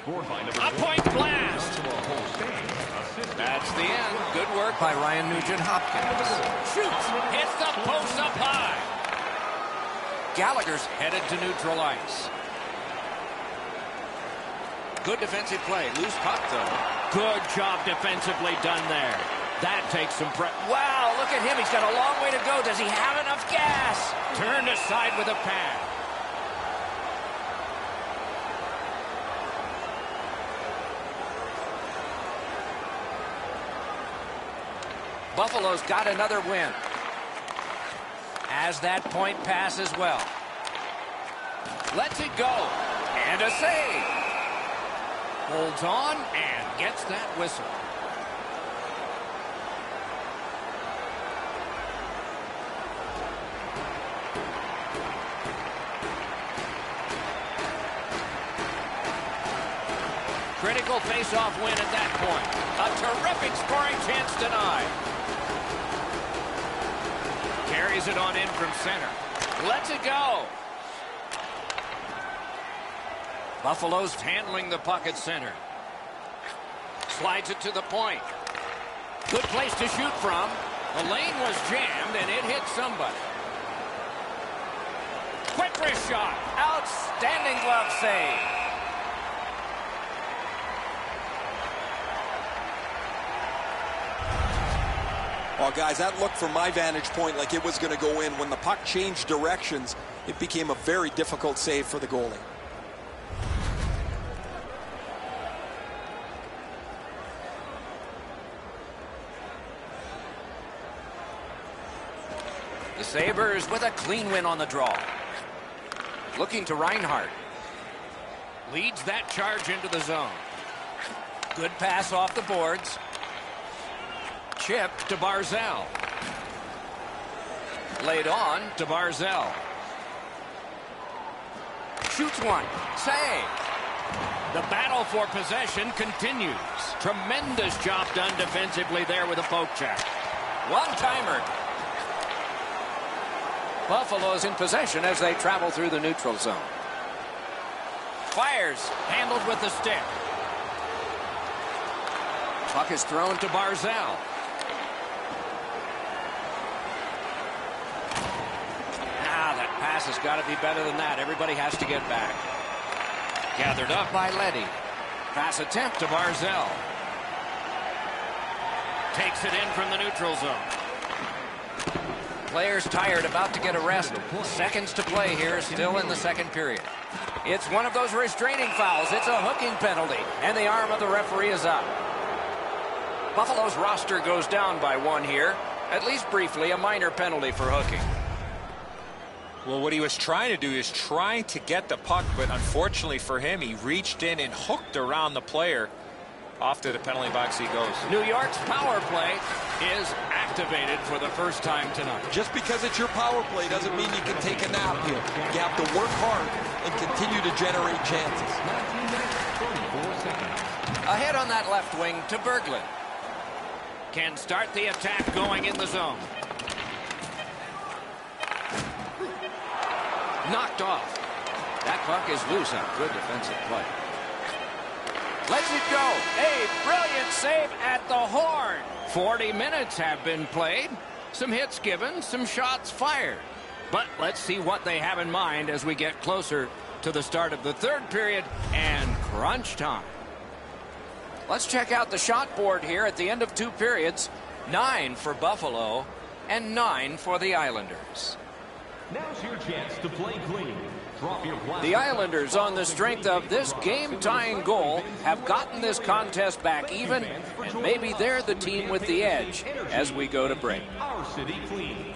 A point blast. That's the end. Good work by Ryan Nugent-Hopkins. Shoots. Hits the post up high. Gallagher's headed to neutral ice. Good defensive play. Loose puck, though. Good job defensively done there. That takes some prep. Wow, look at him. He's got a long way to go. Does he have enough gas? Turned aside with a pad. Buffalo's got another win. Has that point pass as well. Lets it go. And a save. Holds on and gets that whistle. Critical face-off win at that point. A terrific scoring chance denied. Carries it on in from center. Lets it go. Buffalo's handling the puck at center. Slides it to the point. Good place to shoot from. The lane was jammed, and it hit somebody. wrist shot. Outstanding glove save. Well, guys, that looked from my vantage point like it was going to go in. When the puck changed directions, it became a very difficult save for the goalie. The Sabres with a clean win on the draw. Looking to Reinhart. Leads that charge into the zone. Good pass off the boards. Chip to Barzal. Laid on to Barzal. Shoots one. Save. The battle for possession continues. Tremendous job done defensively there with a poke check. One-timer. Buffalo's in possession as they travel through the neutral zone. Fires. Handled with the stick. Puck is thrown to Barzal. That pass has got to be better than that. Everybody has to get back. Gathered up by Leddy. Pass attempt to Barzal. Takes it in from the neutral zone. Players tired, about to get a rest. Seconds to play here, still in the second period. It's one of those restraining fouls. It's a hooking penalty, and the arm of the referee is up. Buffalo's roster goes down by one here. At least briefly, a minor penalty for hooking. Well, what he was trying to do is trying to get the puck, but unfortunately for him, he reached in and hooked around the player. Off to the penalty box he goes. New York's power play is activated for the first time tonight. Just because it's your power play doesn't mean you can take a nap here. You have to work hard and continue to generate chances. Ahead on that left wing to Berglund. Can start the attack going in the zone. Knocked off. That puck is loose on good defensive play. Lets it go. A brilliant save at the horn. 40 minutes have been played. Some hits given, some shots fired. But let's see what they have in mind as we get closer to the start of the third period and crunch time. Let's check out the shot board here at the end of two periods. 9 for Buffalo and 9 for the Islanders. Now's your chance to play clean. Drop your The Islanders, on the strength of this game-tying goal, have gotten this contest back even, and maybe they're the team with the edge as we go to break. Our city clean.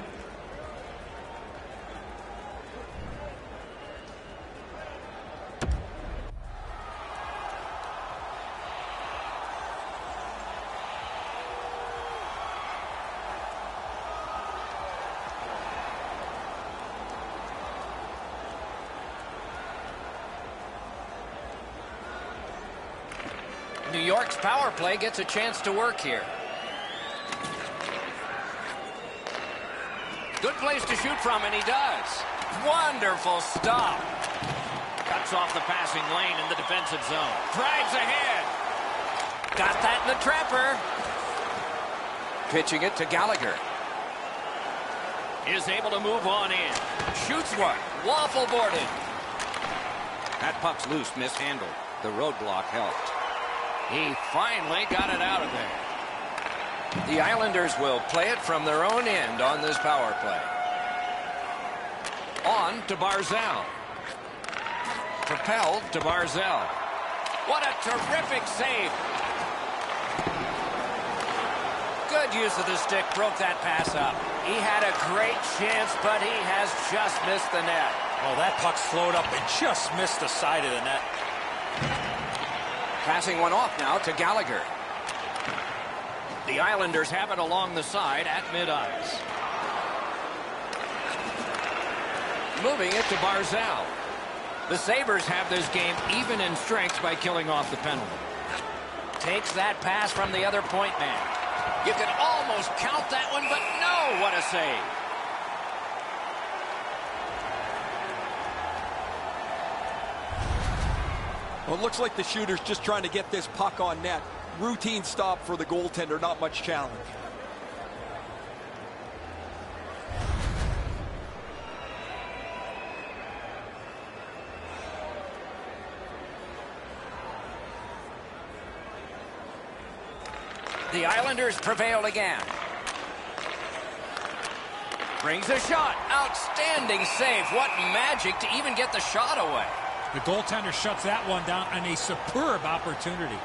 New York's power play gets a chance to work here. Good place to shoot from, and he does. Wonderful stop. Cuts off the passing lane in the defensive zone. Drives ahead. Got that in the trapper. Pitching it to Gallagher. Is able to move on in. Shoots one. Waffle boarded. That puck's loose, mishandled. The roadblock helped. He finally got it out of there. The Islanders will play it from their own end on this power play. On to Barzal. Propelled to Barzal. What a terrific save. Good use of the stick. Broke that pass up. He had a great chance, but he has just missed the net. Oh, that puck slowed up and just missed the side of the net. Passing one off now to Gallagher. The Islanders have it along the side at mid-ice. Moving it to Barzal. The Sabres have this game even in strength by killing off the penalty. Takes that pass from the other point man. You could almost count that one, but no, what a save. Well, it looks like the shooter's just trying to get this puck on net. Routine stop for the goaltender, not much challenge. The Islanders prevail again. Brings a shot. Outstanding save. What magic to even get the shot away. The goaltender shuts that one down on a superb opportunity.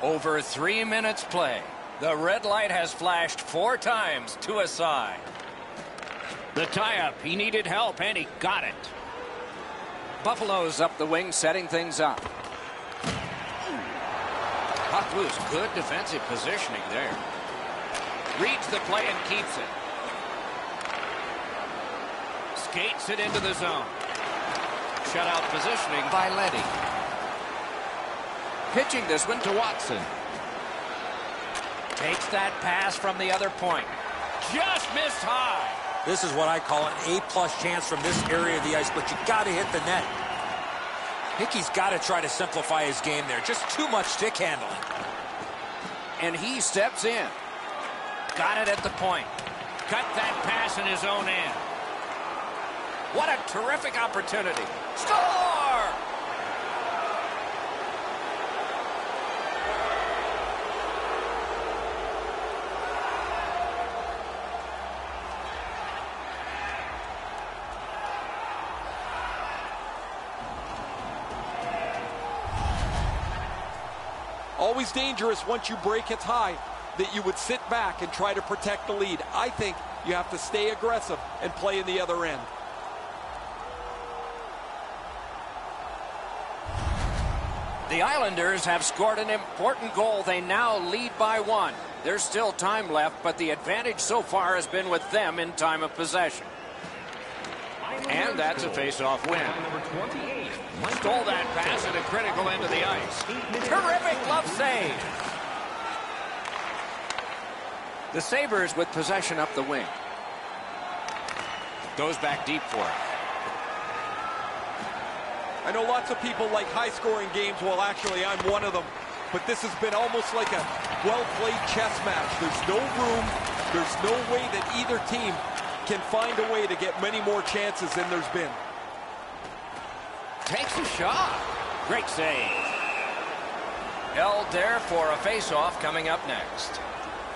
Over 3 minutes play. The red light has flashed 4 times to a side. The tie-up. He needed help, and he got it. Buffalo's up the wing, setting things up. Puck loose. Good defensive positioning there. Reads the play and keeps it. Skates it into the zone. Shutout positioning by Leddy. Pitching this one to Watson. Takes that pass from the other point. Just missed high. This is what I call an A-plus chance from this area of the ice, but you got to hit the net. Hickey's got to try to simplify his game there. Just too much stick handling. And he steps in. Got it at the point. Cut that pass in his own end. What a terrific opportunity. Score! Always dangerous once you break a tie that you would sit back and try to protect the lead. I think you have to stay aggressive and play in the other end. The Islanders have scored an important goal. They now lead by 1. There's still time left, but the advantage so far has been with them in time of possession. And that's a face-off win. Stole that pass at a critical end of the ice. Terrific glove save. The Sabres with possession up the wing. Goes back deep for it. I know lots of people like high-scoring games. Well, actually, I'm one of them. But this has been almost like a well-played chess match. There's no room. There's no way that either team can find a way to get many more chances than there's been. Takes a shot. Great save. Held there for a face-off coming up next.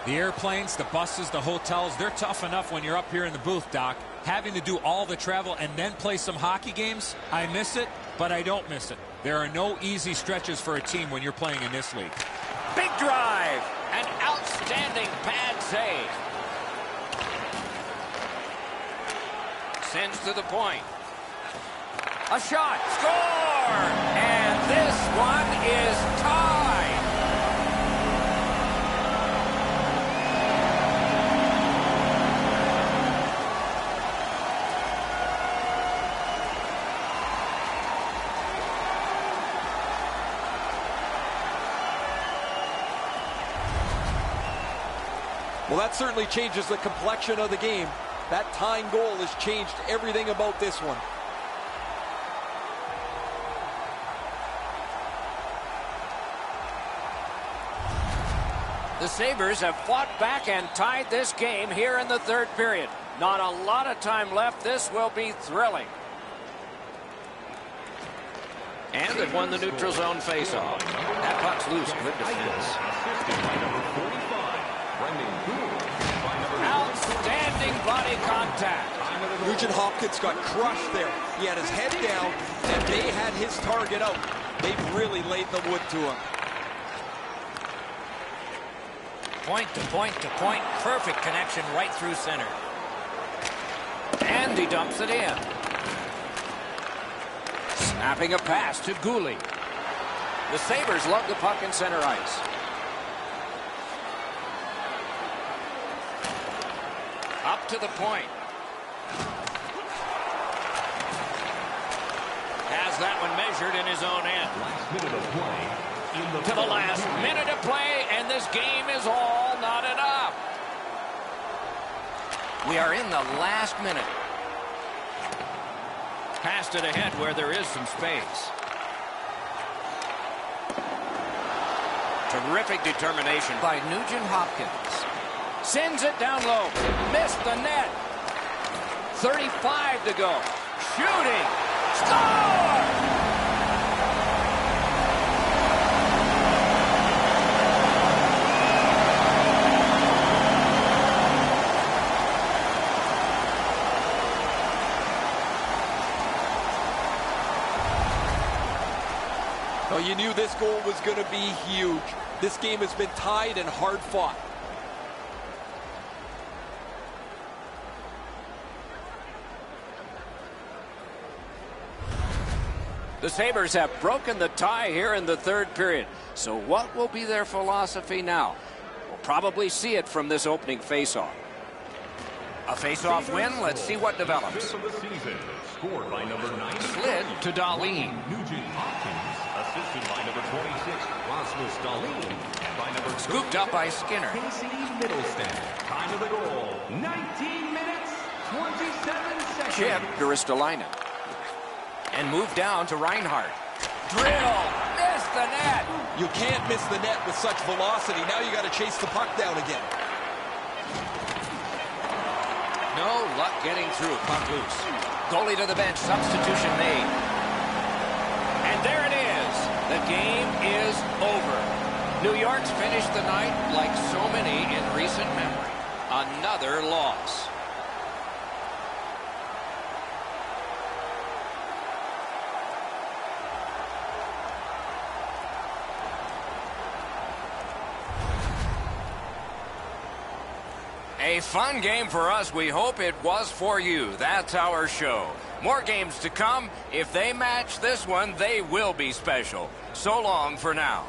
The airplanes, the buses, the hotels, they're tough enough when you're up here in the booth, Doc. Having to do all the travel and then play some hockey games, I miss it, but I don't miss it. There are no easy stretches for a team when you're playing in this league. Big drive. An outstanding pad save. Sends to the point. A shot. Score! And this one is tied. Well, that certainly changes the complexion of the game. That tying goal has changed everything about this one. The Sabres have fought back and tied this game here in the third period. Not a lot of time left. This will be thrilling. And they've won the neutral zone faceoff. That puck's loose. Good defense. Outstanding body contact. Nugent Hopkins got crushed there. He had his head down, and they had his target out. They've really laid the wood to him. Point to point to point. Perfect connection right through center. And he dumps it in. Snapping a pass to Goalie. The Sabres lug the puck in center ice. Up to the point. Has that one measured in his own end. To the last minute of play, and this game is all knotted up. We are in the last minute. Passed it ahead where there is some space. Terrific determination by Nugent Hopkins. Sends it down low. Missed the net. 35 to go. Shooting. Score! Well, you knew this goal was going to be huge. This game has been tied and hard fought. The Sabres have broken the tie here in the third period. So what will be their philosophy now? We'll probably see it from this opening faceoff. A face-off win. Let's see what develops. Of the season, scored by number 9. Slid to Dahlin. Nugent Hopkins, assisted by number 26, Rasmus Dahlin, and by number 30, Scooped up by Skinner. Casey Middlestat. Time of the goal, 19 minutes, 27 seconds. Chip to Ristolainen. And move down to Reinhart. Drill. Missed the net. You can't miss the net with such velocity. Now you got to chase the puck down again. No luck getting through. Puck loose. Goalie to the bench. Substitution made. And there it is. The game is over. New York's finished the night like so many in recent memory. Another loss. A fun game for us. We hope it was for you. That's our show. More games to come. If they match this one, they will be special. So long for now.